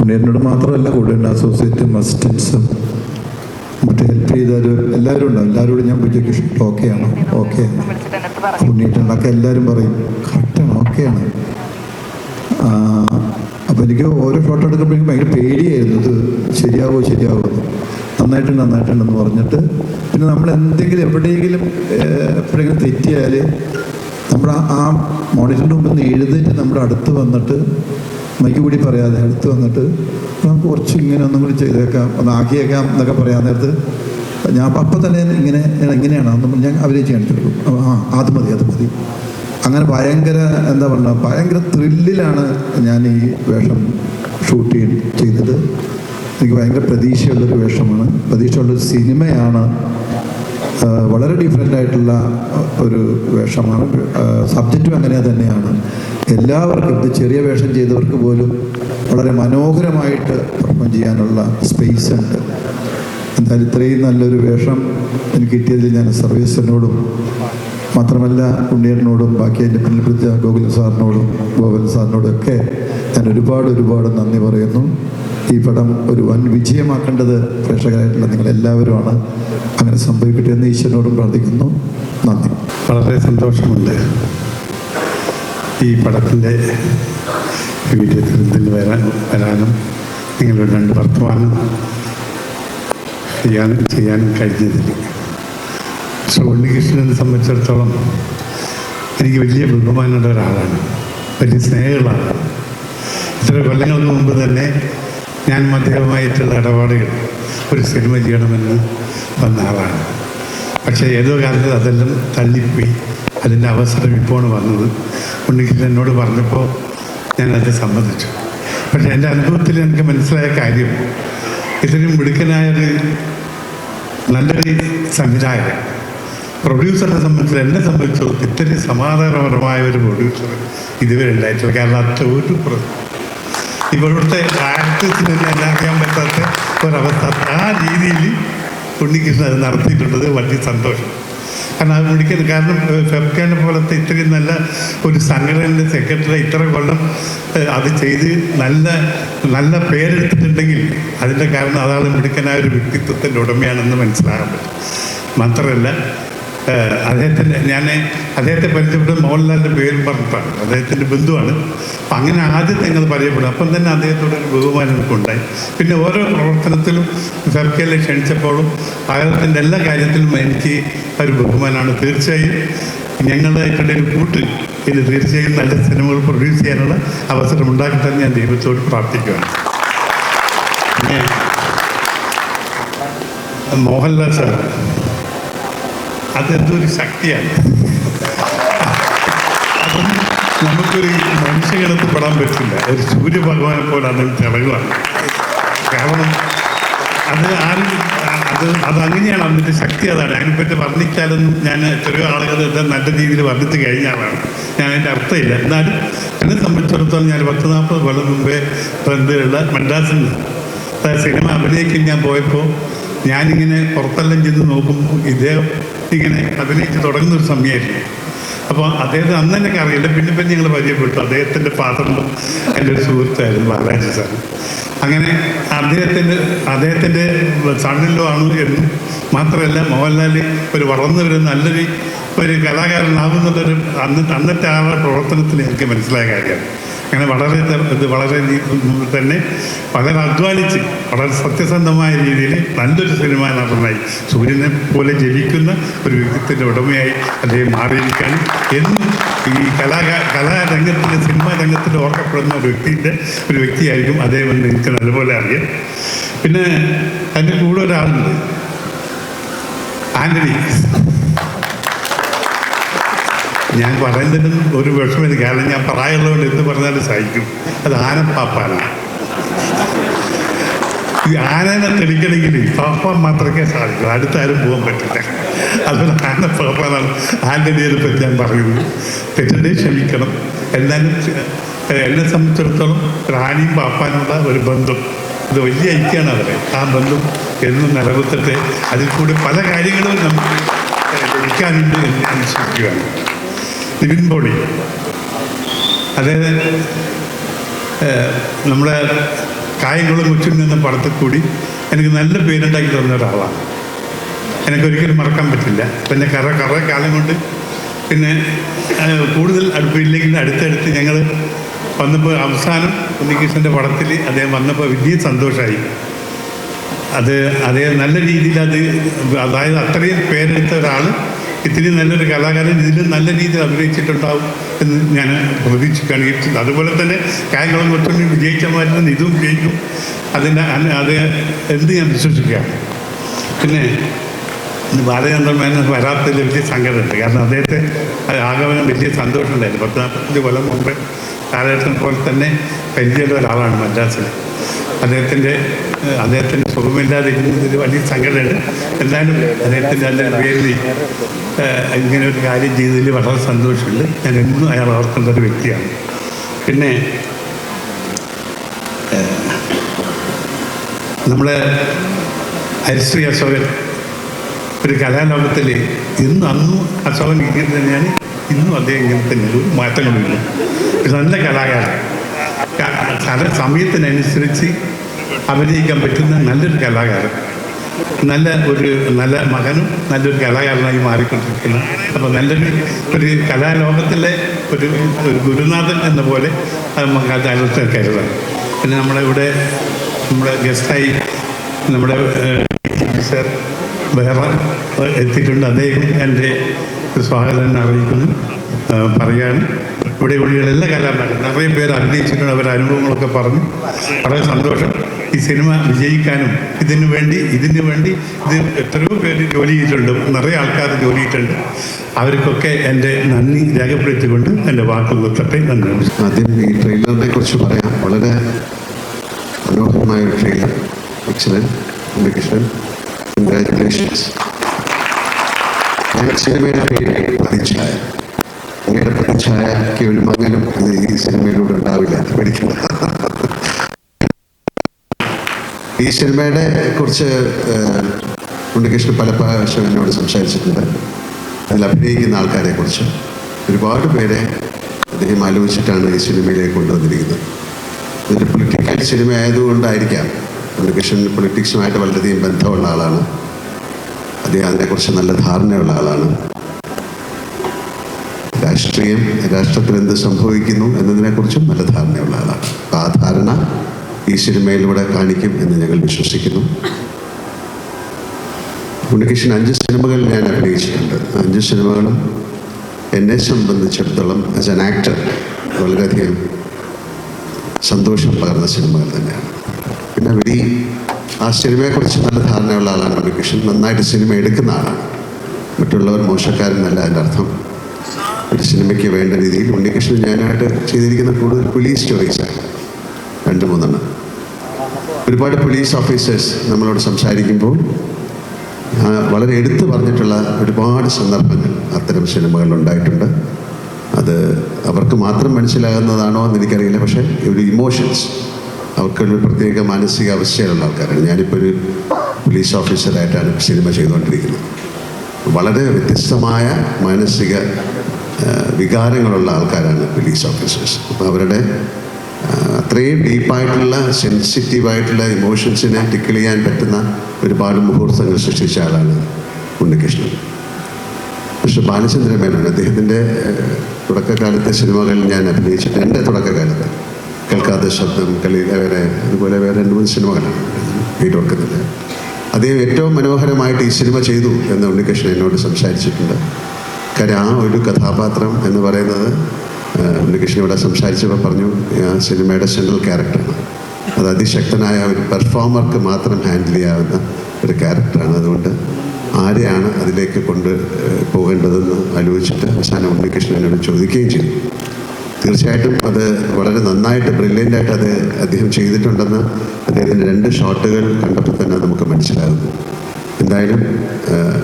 ഉണ്ണിയേട്ടനോട് മാത്രമല്ല, കൂടെ അസോസിയേറ്റും അസിസ്റ്റൻസും മറ്റേ ഹെൽപ്പ് ചെയ്താലും എല്ലാവരും ഉണ്ടാവും. എല്ലാവരോടും ഞാൻ വിളിച്ചു, ഓക്കെയാണ് ഉണ്ണിയേട്ടനൊക്കെ എല്ലാവരും പറയും കറക്റ്റാണ്, ഓക്കെയാണ്. അപ്പോൾ എനിക്ക് ഓരോ ഫോട്ടോ എടുക്കുമ്പോഴേക്കും ഭയങ്കര പേടിയായിരുന്നു, ഇത് ശരിയാവോ നന്നായിട്ടുണ്ടെന്ന് പറഞ്ഞിട്ട്. പിന്നെ നമ്മൾ എന്തെങ്കിലും എപ്പോഴെങ്കിലും തെറ്റിയാൽ നമ്മൾ ആ മോണിറ്ററിൻ്റെ മുമ്പിൽ നിന്ന് എഴുതിയിട്ട് നമ്മുടെ അടുത്ത് വന്നിട്ട് മൈക്ക് കൂടി പറയാതെ അടുത്ത് വന്നിട്ട് നമുക്ക് കുറച്ച് ഇങ്ങനെ ഒന്നും കൂടി ചെയ്തേക്കാം, ഒന്ന് ആക്കിയേക്കാം എന്നൊക്കെ പറയാൻ നേരത്ത് ഞാൻ അപ്പം തന്നെ ഇങ്ങനെയാണ് ഞാൻ അഭിനയിച്ച് കാണിച്ചു കൊടുക്കും. അത് മതി. അങ്ങനെ ഭയങ്കര എന്താ പറയുക, ഭയങ്കര ത്രില്ലിലാണ് ഞാൻ ഈ വേഷം ഷൂട്ട് ചെയ്തത്. എനിക്ക് ഭയങ്കര പ്രതീക്ഷയുള്ളൊരു വേഷമാണ്, പ്രതീക്ഷയുള്ളൊരു സിനിമയാണ്. വളരെ ഡിഫറെൻ്റ് ആയിട്ടുള്ള ഒരു വേഷമാണ്. സബ്ജക്റ്റും അങ്ങനെ തന്നെയാണ്. എല്ലാവർക്കും, ഇത് ചെറിയ വേഷം ചെയ്തവർക്ക് പോലും വളരെ മനോഹരമായിട്ട് പെർഫോം ചെയ്യാനുള്ള സ്പേസ് ഉണ്ട്. എന്തായാലും ഇത്രയും നല്ലൊരു വേഷം എനിക്ക് കിട്ടിയതിൽ ഞാൻ സർവേശ്വരനോടും മാത്രമല്ല ഉണ്ണിയേട്ടനോടും ബാക്കി അതിൻ്റെ പിന്നിൽ പിടിച്ച ഗോകുലൻ സാറിനോടും ഒക്കെ ഞാൻ ഒരുപാട് നന്ദി പറയുന്നു. ഈ പടം ഒരു വൻ വിജയമാക്കേണ്ടത് പ്രേക്ഷകരായിട്ടുള്ള നിങ്ങളെല്ലാവരുമാണ്. അങ്ങനെ സംഭവിക്കട്ടെ എന്ന് ഈശ്വരനോടും പ്രാർത്ഥിക്കുന്നു. നന്ദി. വളരെ സന്തോഷമുണ്ട് ഈ പടത്തിൻ്റെ വിജയത്തിൽ വരാനും നിങ്ങളുടെ 2 വർത്തമാനം ചെയ്യാനും കഴിഞ്ഞതിൽ. പക്ഷെ ഉണ്ണികൃഷ്ണനെ സംബന്ധിച്ചിടത്തോളം എനിക്ക് വലിയ ബഹുമാനമുള്ള ഒരാളാണ്, വലിയ സ്നേഹമുള്ളതാണ്. ഇത്ര കൊല്ലങ്ങൾക്ക് മുമ്പ് തന്നെ ഞാൻ അദ്ദേഹവുമായിട്ടുള്ള ഇടപാടുകൾ ഒരു സിനിമ ചെയ്യണമെന്ന് വന്ന ആളാണ്. പക്ഷേ ഏതോ കാലത്ത് അതെല്ലാം തള്ളിപ്പോയി. അതിൻ്റെ അവസരം ഇപ്പോൾ വന്നത്. ഉണ്ണികൃഷ്ണൻ എന്നോട് പറഞ്ഞപ്പോൾ ഞാനത് സമ്മതിച്ചു. പക്ഷേ എൻ്റെ അനുഭവത്തിൽ എനിക്ക് മനസ്സിലായ കാര്യം, ഇതിനും മിടുക്കനായൊരു നല്ലൊരു സംവിധായകൻ, പ്രൊഡ്യൂസറിനെ സംബന്ധിച്ച് എന്നെ സംബന്ധിച്ചോ ഇത്രയും സമാധാനപരമായ ഒരു പ്രൊഡ്യൂസർ ഇതുവരെ ഉണ്ടായിട്ടില്ല. കാരണം അത്ര ഒരു ഇവിടുത്തെ ആക്ടേഴ്സിന് തന്നെ എന്നെ അറിയാൻ പറ്റാത്ത ഒരവസ്ഥ. ആ രീതിയിൽ ഉണ്ണികൃഷ്ണൻ അത് നടത്തിയിട്ടുള്ളത് വലിയ സന്തോഷം. കാരണം അത് വിളിക്കുന്നത്, കാരണം ഫെബ്കാനെ പോലത്തെ ഇത്രയും നല്ല ഒരു സംഘടനയുടെ സെക്രട്ടറി ഇത്ര കൊല്ലം അത് ചെയ്ത് നല്ല പേരെടുത്തിട്ടുണ്ടെങ്കിൽ അതിൻ്റെ കാരണം അതാണ് മിടുക്കനായ ഒരു വ്യക്തിത്വത്തിൻ്റെ ഉടമയാണെന്ന് മനസ്സിലാകാൻ പറ്റും. മാത്രമല്ല അദ്ദേഹത്തെ പരിചയപ്പെട്ട മോഹൻലാലിൻ്റെ പേരും പറഞ്ഞിട്ടാണ്. അദ്ദേഹത്തിൻ്റെ ബന്ധുവാണ്. അപ്പം അങ്ങനെ ആദ്യം ഞങ്ങൾ പരിചയപ്പെടും. അപ്പം തന്നെ അദ്ദേഹത്തോട് ഒരു ബഹുമാനം എനിക്കുണ്ടായി. പിന്നെ ഓരോ പ്രവർത്തനത്തിലും ഫെബ്കയിലെ ക്ഷണിച്ചപ്പോഴും അദ്ദേഹത്തിൻ്റെ എല്ലാ കാര്യത്തിലും എനിക്ക് ഒരു ബഹുമാനമാണ്. തീർച്ചയായും ഞങ്ങളായിട്ടുള്ള ഒരു കൂട്ട് ഇത് തീർച്ചയായും നല്ല സിനിമകൾ പ്രൊഡ്യൂസ് ചെയ്യാനുള്ള അവസരം ഉണ്ടാക്കിത്തന്നെ ഞാൻ ദൈവത്തോട് പ്രാർത്ഥിക്കുകയാണ്. പിന്നെ മോഹൻലാൽ സാർ അതെന്തൊരു ശക്തിയാണ്. അതൊന്നും നമുക്കൊരു മനുഷ്യഗണത്തിൽ പെടാൻ പറ്റില്ല. ഒരു സൂര്യഭഗവാനെ പോലെ അതിൽ തിളങ്ങുകയാണ്. കാരണം അതങ്ങനെയാണ് അതിൻ്റെ ശക്തി. അതാണ് അതിനെപ്പറ്റി വർണ്ണിച്ചാലൊന്നും ഞാൻ എത്രയോ ആളുകൾ നല്ല രീതിയിൽ വർണ്ണിച്ച് കഴിഞ്ഞ ആളാണ്. ഞാൻ അതിൻ്റെ അർത്ഥമില്ല. എന്നാലും എന്നെ സംബന്ധിച്ചിടത്തോളം ഞാൻ 10-40 കൊല്ലം മുമ്പേ ബന്ധമുള്ള മദ്രാസിൽ നിന്ന് സിനിമ അഭിനയിക്കാൻ ഞാൻ പോയപ്പോൾ ഞാനിങ്ങനെ പുറത്തെല്ലാം ചെന്ന് നോക്കുമ്പോൾ ഇദ്ദേഹം ഇങ്ങനെ അഭിനയിച്ച് തുടങ്ങുന്നൊരു സമയമായിരുന്നു. അപ്പോൾ അദ്ദേഹത്തെ അന്ന് എനിക്ക് അറിയില്ല. പിന്നെ ഞങ്ങൾ പരിചയപ്പെട്ടു. അദ്ദേഹത്തിൻ്റെ ഫാദറിലും എൻ്റെ ഒരു സുഹൃത്തായിരുന്നു ബാലാജി സാർ. അങ്ങനെ അദ്ദേഹത്തിൻ്റെ സണ്ണിലോ ആണ് എന്നും മാത്രമല്ല മോഹൻലാൽ ഒരു വളർന്നു വരുന്ന നല്ലൊരു കലാകാരനാകുന്നതൊരു അന്നത്തെ ആളുടെ പ്രവർത്തനത്തിൽ എനിക്ക് മനസ്സിലായ കാര്യമാണ്. അങ്ങനെ വളരെ തന്നെ വളരെ അധ്വാനിച്ച് വളരെ സത്യസന്ധമായ രീതിയിൽ നല്ലൊരു സിനിമ നടനായി സൂര്യനെ പോലെ ജനിക്കുന്ന ഒരു വ്യക്തിത്വത്തിൻ്റെ ഉടമയായി അദ്ദേഹം മാറിയിരിക്കുകയാണ്. എന്നും ഈ കലാരംഗത്തിൻ്റെ സിനിമാ രംഗത്തിൽ ഓർക്കപ്പെടുന്ന ഒരു വ്യക്തിയായിരിക്കും അദ്ദേഹം എന്ന് എനിക്ക് നല്ലപോലെ അറിയാം. പിന്നെ അതിൻ്റെ കൂടെ ഒരാളുണ്ട്, ആൻ്റണി. ഞാൻ പറയുന്നതിനും ഒരു വിഷമമില്ല. കാരണം ഞാൻ പറയാനുള്ളതുകൊണ്ട് എന്ത് പറഞ്ഞാലും സഹിക്കും. അത് ആനപ്പാപ്പാനാണ്. ഈ ആനനെ തെളിക്കണമെങ്കിൽ പാപ്പാൻ മാത്രമേ സാധിക്കൂ, അടുത്താരും പോകാൻ പറ്റില്ല. അതുപോലെ ആനപ്പാപ്പാനാണ് ആൻ്റണിയെ പറ്റി ഞാൻ പറയുന്നത്. തെറ്റിനെ ക്ഷമിക്കണം. എന്നാലും എന്നെ സംബന്ധിച്ചിടത്തോളം റാണിയും പാപ്പാനുള്ള ഒരു ബന്ധം ഇത് വലിയ ഐക്യമാണ്. അവരെ ആ ബന്ധം എന്നും നിലനിർത്തട്ടെ. അതിൽ കൂടി പല കാര്യങ്ങളും നമുക്ക് ലഭിക്കാനുണ്ട് എന്ന് ഞാൻ വിശ്വസിക്കുകയാണ്. നിവിൻ പോളി, അതായത് നമ്മുടെ കായംകുളം കൊച്ചിൻ എന്ന പടത്തിൽ കൂടി എനിക്ക് നല്ല പേരുണ്ടാക്കി തന്ന ഒരാളാണ്. എനിക്കൊരിക്കലും മറക്കാൻ പറ്റില്ല. പിന്നെ കുറേ കാലം കൊണ്ട് പിന്നെ കൂടുതൽ അടുപ്പില്ലെങ്കിൽ അടുത്തടുത്ത് ഞങ്ങൾ വന്നപ്പോൾ അവസാനം ഉണ്ണികൃഷ്ണൻ്റെ പടത്തിൽ അദ്ദേഹം വന്നപ്പോൾ വലിയ സന്തോഷമായി. അദ്ദേഹം നല്ല രീതിയിൽ അതായത് അത്രയും പേരെടുത്ത ഒരാൾ ഇത്രയും നല്ലൊരു കലാകാരൻ ഇതിലും നല്ല രീതിയിൽ അഭിനയിച്ചിട്ടുണ്ടാവും എന്ന് ഞാൻ പ്രതീക്ഷിക്കുകയാണ്. അതുപോലെ തന്നെ കായംകുളം കൊച്ചുണ്ണി വിജയിച്ചമായിരുന്നു, ഇതും വിജയിക്കും. അത് എന്ത് ഞാൻ വിശ്വസിക്കുകയാണ്. പിന്നെ ബാലചന്ദ്രൻ മേനോൻ വരാത്തതിൽ വലിയ സങ്കടമുണ്ട്. കാരണം അദ്ദേഹത്തെ ആഗമനം വലിയ സന്തോഷമുണ്ടായിരുന്നു. 10-45 കൊല്ലം മുമ്പ് കാലഘട്ടം പോലെ തന്നെ പരിചയമുള്ള ഒരാളാണ് മദ്രാസിൽ. അദ്ദേഹത്തിൻ്റെ സുഖമില്ലാതെ ഇരുന്നതിൽ വലിയ സങ്കടമുണ്ട്. എന്നാലും അദ്ദേഹത്തിൻ്റെ അതിൻ്റെ പേരിൽ ഇങ്ങനെ ഒരു കാര്യം ചെയ്തതിൽ വളരെ സന്തോഷമുണ്ട്. ഞാൻ എന്നും അയാൾ ഓർക്കേണ്ട ഒരു വ്യക്തിയാണ്. പിന്നെ നമ്മുടെ ഹരിശ്രീ അശോകൻ ഒരു കലാലോകത്തിൽ അന്നും അശോകൻ ഇങ്ങനെ തന്നെയാണ്, ഇന്നും അദ്ദേഹം ഇങ്ങനെ തന്നെയാണ്, ഒരു മാറ്റങ്ങളുമില്ല. ഒരു നല്ല കലാകാരൻ, സമയത്തിനനുസരിച്ച് അഭിനയിക്കാൻ പറ്റുന്ന നല്ലൊരു കലാകാരൻ, നല്ല മകനും നല്ലൊരു കലാകാരനായി മാറിക്കൊണ്ടിരിക്കുന്നു. അപ്പോൾ ഒരു കലാലോകത്തിലെ ഒരു ഗുരുനാഥൻ എന്ന പോലെ അത് നമുക്ക് ആലോചന കരുതാം. പിന്നെ നമ്മുടെ ഗസ്റ്റായി നമ്മുടെ സർ വേറെ എത്തിയിട്ടുണ്ട്. അദ്ദേഹം എൻ്റെ സ്വാഗതം അറിയിക്കുന്നു. പറയുകയാണ് ഇവിടെയുള്ള എല്ലാ കലാകാരന്മാരും നിറയെ പേര് അഭിനയിച്ചിട്ടുണ്ട്. അവരുടെ അനുഭവങ്ങളൊക്കെ പറഞ്ഞു. വളരെ സന്തോഷം. ഈ സിനിമ വിജയിക്കാനും ഇതിനു വേണ്ടി ഇത് എത്രയോ പേര് ജോലി ചെയ്തിട്ടുണ്ട്, നിറയെ ആൾക്കാർ ജോലി ചെയ്തിട്ടുണ്ട്. അവർക്കൊക്കെ എൻ്റെ നന്ദി രേഖപ്പെടുത്തിക്കൊണ്ട് എൻ്റെ വാക്ക് നിർത്തട്ടെ. നന്ദി. ആദ്യം ഈ ട്രെയിലറിനെ കുറിച്ച് പറയാം. വളരെ മനോഹരമായ ഒരു ട്രെയിലർ. എക്സലന്റ്. ഉണ്ണികൃഷ്ണൻ, കൺഗ്രാറ്റുലേഷൻസ്. സിനിമയുടെ പേര് പ്രതിച്ഛായ. അങ്ങയുടെ പ്രതിച്ഛായയ്ക്ക് ഒരു മങ്ങലും ഈ സിനിമയിലൂടെ ഉണ്ടാവില്ല, പേടിക്കണ്ട. ഈ സിനിമയുടെ കുറിച്ച് ഉണ്ണികൃഷ്ണൻ പല പ്രാവശ്യം എന്നോട് സംസാരിച്ചിട്ടുണ്ട്. അതിൽ അഭിനയിക്കുന്ന ആൾക്കാരെ കുറിച്ച് ഒരുപാട് പേരെ അദ്ദേഹം ആലോചിച്ചിട്ടാണ് ഈ സിനിമയിലേക്ക് കൊണ്ടുവന്നിരിക്കുന്നത്. ഇതൊരു പൊളിറ്റിക്കൽ സിനിമ ആയതുകൊണ്ടായിരിക്കാം. ഉണ്ണികൃഷ്ണൻ പൊളിറ്റിക്സുമായിട്ട് വളരെയധികം ബന്ധമുള്ള ആളാണ്. അദ്ദേഹം അതിനെക്കുറിച്ച് നല്ല ധാരണയുള്ള ആളാണ്. രാഷ്ട്രത്തിൽ എന്ത് സംഭവിക്കുന്നു എന്നതിനെക്കുറിച്ചും നല്ല ധാരണയുള്ള ആളാണ്. അപ്പോൾ ആ ധാരണ ഈ സിനിമയിലൂടെ കാണിക്കും എന്ന് ഞങ്ങൾ വിശ്വസിക്കുന്നു. ഉണ്ണികൃഷ്ണൻ 5 സിനിമകൾ ഞാൻ അഭിനയിച്ചിട്ടുണ്ട്. 5 സിനിമകളും എന്നെ സംബന്ധിച്ചിടത്തോളം ആസ് ആൻ ആക്ടർ വളരെയധികം സന്തോഷം പകർന്ന സിനിമകൾ തന്നെയാണ്. പിന്നെ ആ സിനിമയെക്കുറിച്ച് നല്ല ധാരണയുള്ള ആളാണ് ഉണ്ണികൃഷ്ണൻ. നന്നായിട്ട് സിനിമ എടുക്കുന്ന ആളാണ്. മറ്റുള്ളവർ മോശക്കാരെന്നല്ല അതിൻ്റെ അർത്ഥം. ഒരു സിനിമയ്ക്ക് വേണ്ട രീതിയിൽ ഉണ്ണികൃഷ്ണൻ ഞാനായിട്ട് ചെയ്തിരിക്കുന്ന കൂടുതൽ പോലീസ് സ്റ്റോറീസാണ്. 2-3 ഒരുപാട് പോലീസ് ഓഫീസേഴ്സ് നമ്മളോട് സംസാരിക്കുമ്പോൾ വളരെ എടുത്തു പറഞ്ഞിട്ടുള്ള ഒരുപാട് സന്ദർഭങ്ങൾ അത്തരം സിനിമകളിൽ ഉണ്ടായിട്ടുണ്ട്. അത് അവർക്ക് മാത്രം മനസ്സിലാകുന്നതാണോ എന്ന് എനിക്കറിയില്ല. പക്ഷേ ഒരു ഇമോഷൻസ്, അവർക്കൊരു പ്രത്യേക മാനസിക അവസ്ഥയിലുള്ള ആൾക്കാരാണ്. ഞാനിപ്പോൾ ഒരു പോലീസ് ഓഫീസറായിട്ടാണ് സിനിമ ചെയ്തുകൊണ്ടിരിക്കുന്നത്. വളരെ വ്യത്യസ്തമായ മാനസിക വികാരങ്ങളുള്ള ആൾക്കാരാണ് പോലീസ് ഓഫീസേഴ്സ്. അപ്പോൾ അവരുടെ അത്രയും ഡീപ്പായിട്ടുള്ള സെൻസിറ്റീവായിട്ടുള്ള ഇമോഷൻസിനെ ടിക്കിൾ ചെയ്യാൻ പറ്റുന്ന ഒരുപാട് മുഹൂർത്തങ്ങൾ സൃഷ്ടിച്ച ആളാണ് ഉണ്ണികൃഷ്ണൻ. പക്ഷെ ബാലചന്ദ്ര മേനോൻ അദ്ദേഹത്തിൻ്റെ തുടക്കകാലത്തെ സിനിമകളിൽ ഞാൻ അഭിനയിച്ചിട്ട്, എൻ്റെ തുടക്കകാലത്ത് കേൾക്കാത്ത ശബ്ദം, അതുപോലെ വേറെ 2-3 സിനിമകളാണ് വീട് ഓർക്കുന്നില്ല. അദ്ദേഹം ഏറ്റവും മനോഹരമായിട്ട് ഈ സിനിമ ചെയ്തു എന്ന് ഉണ്ണികൃഷ്ണൻ എന്നോട് സംസാരിച്ചിട്ടുണ്ട്. കാര്യം ആ ഒരു കഥാപാത്രം എന്ന് പറയുന്നത് ഉണ്ണികൃഷ്ണൻ ഇവിടെ സംസാരിച്ചപ്പോൾ പറഞ്ഞു, ആ സിനിമയുടെ സെൻട്രൽ ക്യാരക്ടറാണ്. അത് അതിശക്തനായ ഒരു പെർഫോമർക്ക് മാത്രം ഹാൻഡിൽ ചെയ്യാവുന്ന ഒരു ക്യാരക്ടറാണ്. അതുകൊണ്ട് ആരെയാണ് അതിലേക്ക് പോകേണ്ടതെന്ന് ആലോചിച്ചിട്ട് അവസാനം ഉണ്ണികൃഷ്ണൻ എന്നോട് ചോദിക്കുകയും ചെയ്തു. തീർച്ചയായിട്ടും അത് വളരെ നന്നായിട്ട് ബ്രില്യൻ്റായിട്ട് അത് അദ്ദേഹം ചെയ്തിട്ടുണ്ടെന്ന് അദ്ദേഹത്തിൻ്റെ 2 ഷോട്ടുകൾ കണ്ടപ്പോൾ തന്നെ നമുക്ക് മനസ്സിലാകുന്നു. എന്തായാലും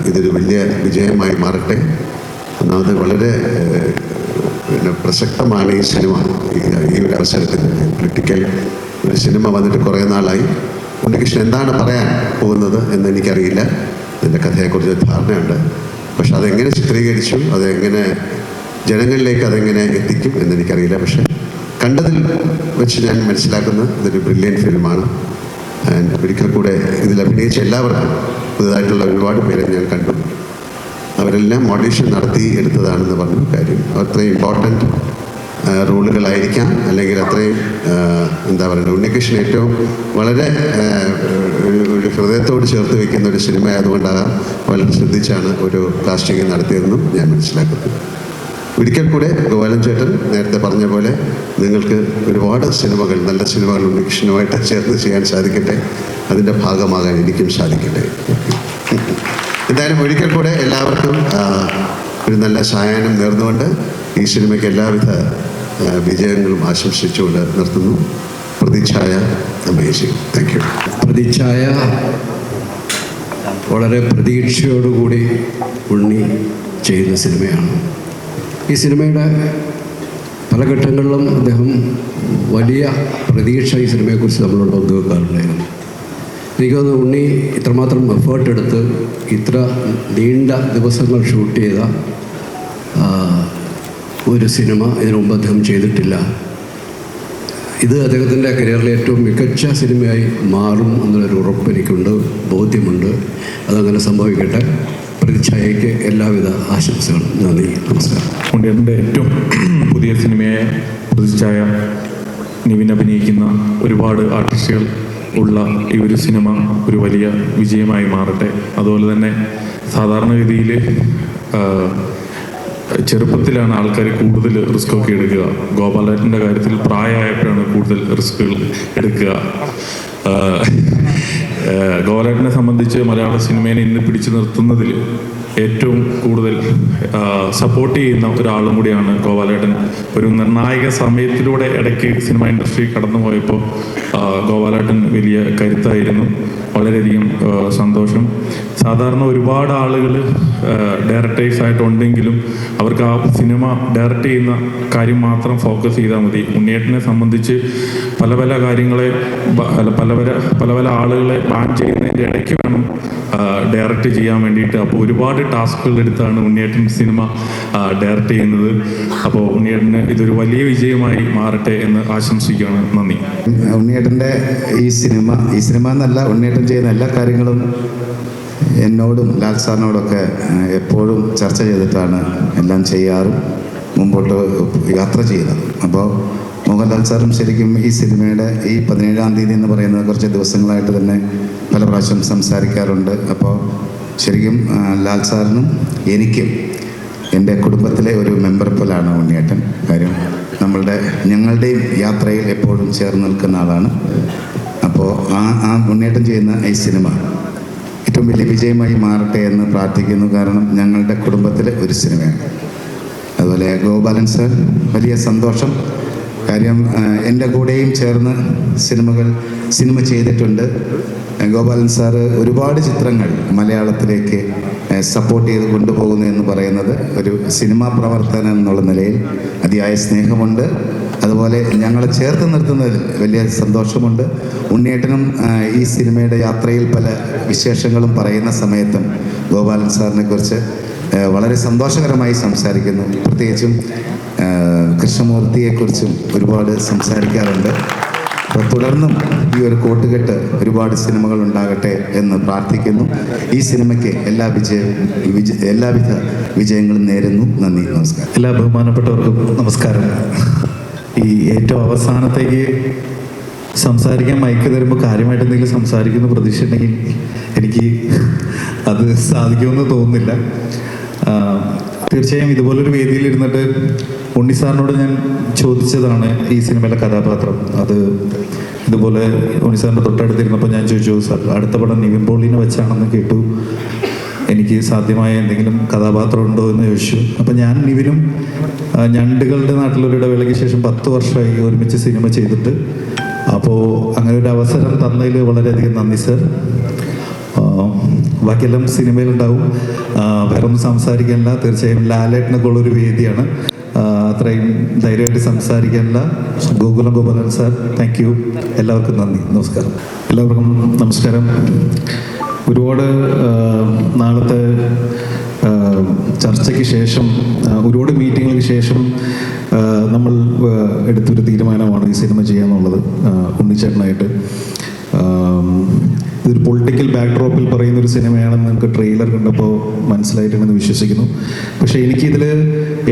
ഇതൊരു വലിയ വിജയമായി മാറട്ടെ. ഒന്നാമത് വളരെ പ്രസക്തമാണ് ഈ സിനിമ. ഈ ഒരു അവസരത്തിൽ പൊളിറ്റിക്കൽ ഒരു സിനിമ വന്നിട്ട് കുറേ നാളായി. ഉണ്ണികൃഷ്ണൻ എന്താണ് പറയാൻ പോകുന്നത് എന്ന് എനിക്കറിയില്ല. ഇതിൻ്റെ കഥയെക്കുറിച്ച് ധാരണയുണ്ട്. പക്ഷെ അതെങ്ങനെ ചിത്രീകരിച്ചു, അതെങ്ങനെ ജനങ്ങളിലേക്ക് അതെങ്ങനെ എത്തിക്കും എന്നെനിക്കറിയില്ല. പക്ഷെ കണ്ടതിൽ വെച്ച് ഞാൻ മനസ്സിലാക്കുന്നത് ഇതൊരു ബ്രില്യൻറ്റ് ഫിലിമാണ്. ആൻഡ് ഒരിക്കൽ കൂടെ ഇതിൽ അഭിനയിച്ച എല്ലാവർക്കും, പുതുതായിട്ടുള്ള ഒരുപാട് പേരെ ഞാൻ കണ്ടു, അവരെല്ലാം ഓഡീഷൻ നടത്തി എടുത്തതാണെന്ന് പറഞ്ഞു. കാര്യം അത്രയും ഇമ്പോർട്ടൻറ്റ് റോളുകളായിരിക്കാം, അല്ലെങ്കിൽ അത്രയും എന്താ പറയുക, ഉണ്ണികൃഷ്ണൻ ഏറ്റവും വളരെ ഒരു ഹൃദയത്തോട് ചേർത്ത് വയ്ക്കുന്ന ഒരു സിനിമ ആയതുകൊണ്ടാകാം വളരെ ശ്രദ്ധിച്ചാണ് ഒരു കാസ്റ്റിംഗ് നടത്തിയതെന്നും ഞാൻ മനസ്സിലാക്കുന്നത്. ഒരിക്കൽ കൂടെ ഗോപാലൻ ചേട്ടൻ നേരത്തെ പറഞ്ഞ പോലെ നിങ്ങൾക്ക് ഒരുപാട് സിനിമകൾ, നല്ല സിനിമകൾ ഉണ്ണികൃഷ്ണനുമായിട്ട് ചേർന്ന് ചെയ്യാൻ സാധിക്കട്ടെ. അതിൻ്റെ ഭാഗമാകാൻ എനിക്കും സാധിക്കട്ടെ. എന്തായാലും ഒരിക്കൽ കൂടെ എല്ലാവർക്കും ഒരു നല്ല സായാഹ്നം നേർന്നുകൊണ്ട് ഈ സിനിമയ്ക്ക് എല്ലാവിധ വിജയങ്ങളും ആശംസിച്ചുകൊണ്ട് നിർത്തുന്നു. പ്രതിച്ഛായ അമേസിംഗ്. Thank you. പ്രതിച്ഛായ വളരെ പ്രതീക്ഷയോടുകൂടി ഉണ്ണി ചെയ്യുന്ന സിനിമയാണ്. ഈ സിനിമയുടെ പല ഘട്ടങ്ങളിലും അദ്ദേഹം വലിയ പ്രതീക്ഷ ഈ സിനിമയെക്കുറിച്ച് നമ്മളോട് പങ്കുവെക്കാറുണ്ടായിരുന്നു. എനിക്ക് തോന്നുന്നു ഉണ്ണി ഇത്രമാത്രം എഫേർട്ട് എടുത്ത് ഇത്ര നീണ്ട ദിവസങ്ങൾ ഷൂട്ട് ചെയ്ത ഒരു സിനിമ ഇതിനു മുമ്പ് അദ്ദേഹം ചെയ്തിട്ടില്ല. ഇത് അദ്ദേഹത്തിൻ്റെ കരിയറിലെ ഏറ്റവും മികച്ച സിനിമയായി മാറും എന്നുള്ളൊരു ഉറപ്പ് എനിക്കുണ്ട്, ബോധ്യമുണ്ട്. അതങ്ങനെ സംഭവിക്കട്ടെ. പ്രതിച്ഛായയ്ക്ക് എല്ലാവിധ ആശംസകളും. നന്ദി, നമസ്കാരം. ഉണ്ണിയേട്ടൻ്റെ ഏറ്റവും പുതിയ സിനിമയായ പ്രതിച്ഛായ, നിവിൻ അഭിനയിക്കുന്ന ഒരുപാട് ആർട്ടിസ്റ്റുകൾ ഉള്ള ഈ ഒരു സിനിമ ഒരു വലിയ വിജയമായി മാറട്ടെ. അതുപോലെ തന്നെ സാധാരണഗതിയിൽ ചെറുപ്പത്തിലാണ് ആൾക്കാർ കൂടുതൽ റിസ്ക്കൊക്കെ എടുക്കുക. ഗോപാലേട്ടൻ്റെ കാര്യത്തിൽ പ്രായമായപ്പോഴാണ് കൂടുതൽ റിസ്കുകൾ എടുക്കുക. ഗോപാലേട്ടനെ സംബന്ധിച്ച് മലയാള സിനിമയെ ഇന്ന് പിടിച്ചു നിർത്തുന്നതിൽ ഏറ്റവും കൂടുതൽ സപ്പോർട്ട് ചെയ്യുന്ന ഒരാളും കൂടിയാണ് ഗോപാലേട്ടൻ. ഒരു നിർണായക സമയത്തിലൂടെ ഇടയ്ക്ക് സിനിമ ഇൻഡസ്ട്രി കടന്നു പോയപ്പോൾ ഗോപാലേട്ടൻ വലിയ കരുത്തായിരുന്നു. വളരെയധികം സന്തോഷം. സാധാരണ ഒരുപാട് ആളുകൾ ഡയറക്ടേഴ്സായിട്ടുണ്ടെങ്കിലും അവർക്ക് ആ സിനിമ ഡയറക്റ്റ് ചെയ്യുന്ന കാര്യം മാത്രം ഫോക്കസ് ചെയ്താൽ മതി. ഉണ്ണിയേട്ടനെ സംബന്ധിച്ച് പല പല കാര്യങ്ങളെ പല പല ആളുകളെ ബാൻ ചെയ്യുന്നതിൻ്റെ ഇടയ്ക്ക് വേണം ഡയറക്റ്റ് ചെയ്യാൻ വേണ്ടിയിട്ട്. അപ്പോൾ ഒരുപാട് ടാസ്കുകൾ എടുത്താണ് ഉണ്ണിയേട്ടൻ സിനിമ ഡയറക്റ്റ് ചെയ്യുന്നത്. അപ്പോൾ ഉണ്ണിയേട്ടന് ഇതൊരു വലിയ വിജയമായി മാറട്ടെ എന്ന് ആശംസിക്കുകയാണ്. നന്ദി. ഉണ്ണിയേട്ടൻ്റെ ഈ സിനിമ എന്നല്ല, ഉണ്ണിയേട്ടൻ ചെയ്യുന്ന എല്ലാ കാര്യങ്ങളും എന്നോടും ലാൽ സാറിനോടൊക്കെ എപ്പോഴും ചർച്ച ചെയ്തിട്ടാണ് എല്ലാം ചെയ്യാറും മുമ്പോട്ട് യാത്ര ചെയ്യുന്നത്. അപ്പോൾ മോഹൻലാൽ സാറും ശരിക്കും ഈ സിനിമയുടെ ഈ 17-ാം തീയതി എന്ന് പറയുന്നത് കുറച്ച് ദിവസങ്ങളായിട്ട് തന്നെ പല പ്രാവശ്യം സംസാരിക്കാറുണ്ട്. അപ്പോൾ ശരിക്കും ലാൽ സാറിനും എനിക്കും എൻ്റെ കുടുംബത്തിലെ ഒരു മെമ്പർ പോലാണ് ഉണ്ണിയേട്ടൻ. കാര്യം ഞങ്ങളുടെയും യാത്രയിൽ എപ്പോഴും ചേർന്ന് നിൽക്കുന്ന ആളാണ്. അപ്പോൾ ആ ഉണ്ണിയേട്ടൻ ചെയ്യുന്ന ഈ സിനിമ ഏറ്റവും വലിയ വിജയമായി മാറട്ടെ എന്ന് പ്രാർത്ഥിക്കുന്നു. കാരണം ഞങ്ങളുടെ കുടുംബത്തിലെ ഒരു സിനിമയാണ്. അതുപോലെ ഗോപാലൻ സാർ, വലിയ സന്തോഷം. കാര്യം എൻ്റെ കൂടെയും ചേർന്ന് സിനിമ ചെയ്തിട്ടുണ്ട്. ഗോപാലൻ സാറ് ഒരുപാട് ചിത്രങ്ങൾ മലയാളത്തിലേക്ക് സപ്പോർട്ട് ചെയ്ത് കൊണ്ടുപോകുന്നു എന്ന് പറയുന്നത് ഒരു സിനിമാ പ്രവർത്തനം എന്നുള്ള നിലയിൽ അതിയായ സ്നേഹമുണ്ട്. അതുപോലെ ഞങ്ങളെ ചേർത്ത് നിർത്തുന്നതിൽ വലിയ സന്തോഷമുണ്ട്. ഉണ്ണിയേട്ടനും ഈ സിനിമയുടെ യാത്രയിൽ പല വിശേഷങ്ങളും പറയുന്ന സമയത്തും ഗോപാലൻ സാറിനെ കുറിച്ച് വളരെ സന്തോഷകരമായി സംസാരിക്കുന്നു. പ്രത്യേകിച്ചും കൃഷ്ണമൂർത്തിയെക്കുറിച്ചും ഒരുപാട് സംസാരിക്കാറുണ്ട്. അപ്പോൾ തുടർന്നും ഈ ഒരു കൂട്ടുകെട്ട് ഒരുപാട് സിനിമകൾ ഉണ്ടാകട്ടെ എന്ന് പ്രാർത്ഥിക്കുന്നു. ഈ സിനിമയ്ക്ക് എല്ലാവിധ വിജയങ്ങളും നേരുന്നു. നന്ദി, നമസ്കാരം. എല്ലാ ബഹുമാനപ്പെട്ടവർക്കും നമസ്കാരം. ഈ ഏറ്റവും അവസാനത്തേക്ക് സംസാരിക്കാൻ മയക്ക് തരുമ്പോൾ കാര്യമായിട്ട് എന്തെങ്കിലും സംസാരിക്കുന്ന പ്രതീക്ഷ ഉണ്ടെങ്കിൽ എനിക്ക് അത് സാധിക്കുമെന്ന് തോന്നുന്നില്ല. തീർച്ചയായും ഇതുപോലൊരു വേദിയിൽ ഇരുന്നിട്ട് ഉണ്ണി സാറിനോട് ഞാൻ ചോദിച്ചതാണ് ഈ സിനിമയിലെ കഥാപാത്രം. അത് ഇതുപോലെ ഉണ്ണി സാറിൻ്റെ തൊട്ടടുത്തിരുന്നപ്പോൾ ഞാൻ ചോദിച്ചു, സാർ അടുത്ത പടം നിവിൻ പോളിനെ വെച്ചാണെന്ന് കേട്ടു, എനിക്ക് സാധ്യമായ എന്തെങ്കിലും കഥാപാത്രം ഉണ്ടോ എന്ന് ചോദിച്ചു. അപ്പം ഞാൻ നിവിനും ഞണ്ടുകളുടെ നാട്ടിലൊരു ഇടവേളയ്ക്ക് ശേഷം 10 വർഷമായി ഒരുമിച്ച് സിനിമ ചെയ്തിട്ട്. അപ്പോൾ അങ്ങനെ ഒരു അവസരം തന്നതിൽ വളരെയധികം നന്ദി സാർ. ബാക്കിയെല്ലാം സിനിമയിലുണ്ടാവും. വേറെ ഒന്നും സംസാരിക്കാനില്ല. തീർച്ചയായും ലാലേട്ടനൊക്കെ ഉള്ളൊരു വേദിയാണ്. അത്രയും ധൈര്യമായിട്ട് സംസാരിക്കാനില്ല. Gopalan sir, thank you. എല്ലാവർക്കും നന്ദി, നമസ്കാരം. എല്ലാവർക്കും നമസ്കാരം. ഒരുപാട് നാളത്തെ ചർച്ചയ്ക്ക് ശേഷം, ഒരുപാട് മീറ്റിങ്ങുകൾക്ക് ശേഷം നമ്മൾ എടുത്തൊരു തീരുമാനമാണ് ഈ സിനിമ ചെയ്യാന്നുള്ളത്. ഉണ്ണിച്ചേട്ടനായിട്ട് ഇതൊരു പൊളിറ്റിക്കൽ ബാക്ക്ഡ്രോപ്പിൽ പറയുന്നൊരു സിനിമയാണെന്ന് നമുക്ക് ട്രെയിലർ കണ്ടപ്പോൾ മനസ്സിലായിട്ടുണ്ടെന്ന് വിശ്വസിക്കുന്നു. പക്ഷേ എനിക്കിതിൽ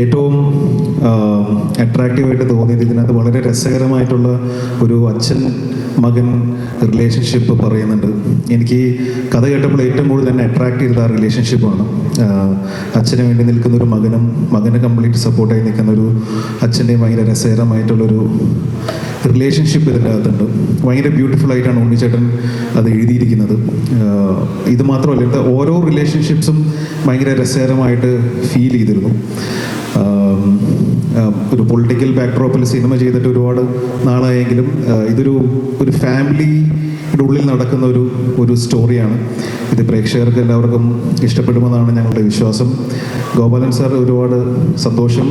ഏറ്റവും അട്രാക്റ്റീവായിട്ട് തോന്നിയത് ഇതിനകത്ത് വളരെ രസകരമായിട്ടുള്ള ഒരു അച്ഛൻ മകൻ റിലേഷൻഷിപ്പ് പറയുന്നുണ്ട്. എനിക്ക് കഥ കേട്ടപ്പോൾ ഏറ്റവും കൂടുതൽ എന്നെ അട്രാക്ട് ചെയ്തത് ആ റിലേഷൻഷിപ്പാണ്. അച്ഛന് വേണ്ടി നിൽക്കുന്ന ഒരു മകന് കംപ്ലീറ്റ് സപ്പോർട്ടായി നിൽക്കുന്ന ഒരു അച്ഛൻ്റെയും ഭയങ്കര രസകരമായിട്ടുള്ളൊരു റിലേഷൻഷിപ്പ് ഇതിൻ്റെ അകത്തുണ്ട്. ഭയങ്കര ബ്യൂട്ടിഫുൾ ആയിട്ടാണ് ഉണ്ണിച്ചേട്ടൻ അത് എഴുതിയിരിക്കുന്നത്. ഇത് മാത്രമല്ല, ഇവിടുത്തെ ഓരോ റിലേഷൻഷിപ്സും ഭയങ്കര രസകരമായിട്ട് ഫീൽ ചെയ്തിരുന്നു. ഒരു പൊളിറ്റിക്കൽ ബാക്ക്ഡ്രോപ്പിൽ സിനിമ ചെയ്തിട്ട് ഒരുപാട് നാളായെങ്കിലും ഇതൊരു ഫാമിലിയുടെ ഉള്ളിൽ നടക്കുന്ന ഒരു സ്റ്റോറിയാണ്. ഇത് പ്രേക്ഷകർക്ക് എല്ലാവർക്കും ഇഷ്ടപ്പെടുമെന്നാണ് ഞങ്ങളുടെ വിശ്വാസം. ഗോപാലൻ സാർ, ഒരുപാട് സന്തോഷം.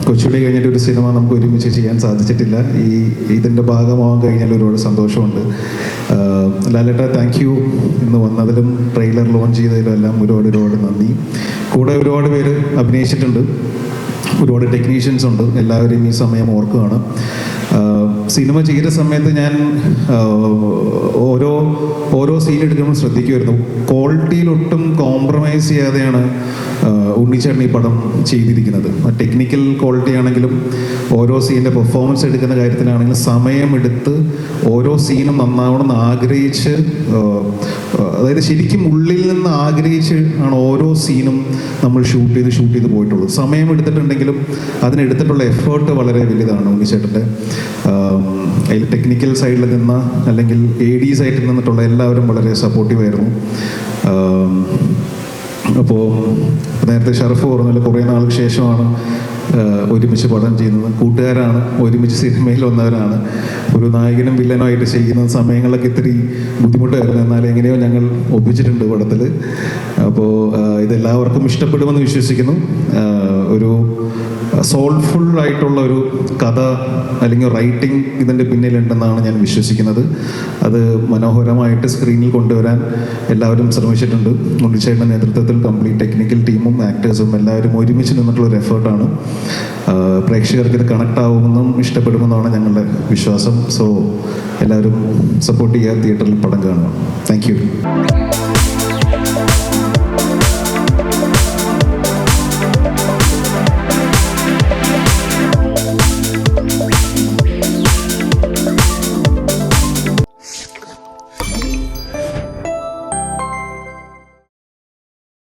കൊച്ചുള്ളി കഴിഞ്ഞിട്ട് ഒരു സിനിമ നമുക്ക് ഒരുമിച്ച് ചെയ്യാൻ സാധിച്ചിട്ടില്ല. ഇതിൻ്റെ ഭാഗമാകാൻ കഴിഞ്ഞാൽ ഒരുപാട് സന്തോഷമുണ്ട്. ലാലേട്ട താങ്ക് യു ഇന്ന് വന്നതിലും ട്രെയിലർ ലോഞ്ച് ചെയ്തതിലും എല്ലാം ഒരുപാട് നന്ദി. കൂടെ ഒരുപാട് പേര് അഭിനയിച്ചിട്ടുണ്ട്, ഒരുപാട് ടെക്നീഷ്യൻസ് ഉണ്ട്, എല്ലാവരെയും ഈ സമയം ഓർക്കുകയാണ്. സിനിമ ചെയ്ത സമയത്ത് ഞാൻ ഓരോ സീൻ എടുക്കുമ്പോൾ ശ്രദ്ധിക്കുമായിരുന്നു, ക്വാളിറ്റിയിലൊട്ടും കോംപ്രമൈസ് ചെയ്യാതെയാണ് ഉണ്ണിച്ചേട്ടൻ ഈ പടം ചെയ്തിരിക്കുന്നത്. ടെക്നിക്കൽ ക്വാളിറ്റി ആണെങ്കിലും ഓരോ സീനിൻ്റെ പെർഫോമൻസ് എടുക്കുന്ന കാര്യത്തിലാണെങ്കിലും സമയമെടുത്ത് ഓരോ സീനും നന്നാവണമെന്ന് ആഗ്രഹിച്ച്, അതായത് ശരിക്കും ഉള്ളിൽ നിന്ന് ആഗ്രഹിച്ച് ആണ് ഓരോ സീനും നമ്മൾ ഷൂട്ട് ചെയ്ത് പോയിട്ടുള്ളൂ. സമയം എടുത്തിട്ടുണ്ടെങ്കിലും അതിനെടുത്തിട്ടുള്ള എഫേർട്ട് വളരെ വലുതാണ് ഉണ്ണിച്ചേട്ടൻ്റെ. അതിൽ ടെക്നിക്കൽ സൈഡിൽ നിന്ന് അല്ലെങ്കിൽ AD സൈഡിൽ നിന്നിട്ടുള്ള എല്ലാവരും വളരെ സപ്പോർട്ടീവായിരുന്നു. അപ്പോൾ നേരത്തെ ഷറഫ് പറഞ്ഞാൽ കുറേ നാൾക്ക് ശേഷമാണ് ഒരുമിച്ച് പടം ചെയ്യുന്നത്. കൂട്ടുകാരാണ്, ഒരുമിച്ച് സിനിമയിൽ വന്നവരാണ്. ഒരു നായകനും വില്ലനുമായിട്ട് ചെയ്യുന്ന സമയങ്ങളൊക്കെ ഇത്തിരി ബുദ്ധിമുട്ടായിരുന്നു, എന്നാൽ എങ്ങനെയോ ഞങ്ങൾ ഒപ്പിച്ചിട്ടുണ്ട് പടത്തിൽ. അപ്പോൾ ഇതെല്ലാവർക്കും ഇഷ്ടപ്പെടുമെന്ന് വിശ്വസിക്കുന്നു. ഒരു സോൾഫുൾ ആയിട്ടുള്ള ഒരു കഥ അല്ലെങ്കിൽ റൈറ്റിംഗ് ഇതിൻ്റെ പിന്നിലുണ്ടെന്നാണ് ഞാൻ വിശ്വസിക്കുന്നത്. അത് മനോഹരമായിട്ട് സ്ക്രീനിൽ കൊണ്ടുവരാൻ എല്ലാവരും ശ്രമിച്ചിട്ടുണ്ട്. ഉണ്ണിച്ചേട്ടൻ്റെ നേതൃത്വത്തിൽ കംപ്ലീറ്റ് ടെക്നിക്കൽ ടീമും ആക്ടേഴ്സും എല്ലാവരും ഒരുമിച്ച് നിന്നിട്ടുള്ളൊരു എഫേർട്ടാണ്. പ്രേക്ഷകർക്ക് ഇത് കണക്ട് ആവുമെന്നും ഇഷ്ടപ്പെടുമെന്നാണ് ഞങ്ങളുടെ വിശ്വാസം. സോ എല്ലാവരും സപ്പോർട്ട് ചെയ്യുക, തിയേറ്ററിൽ പടം കാണുക. Thank you.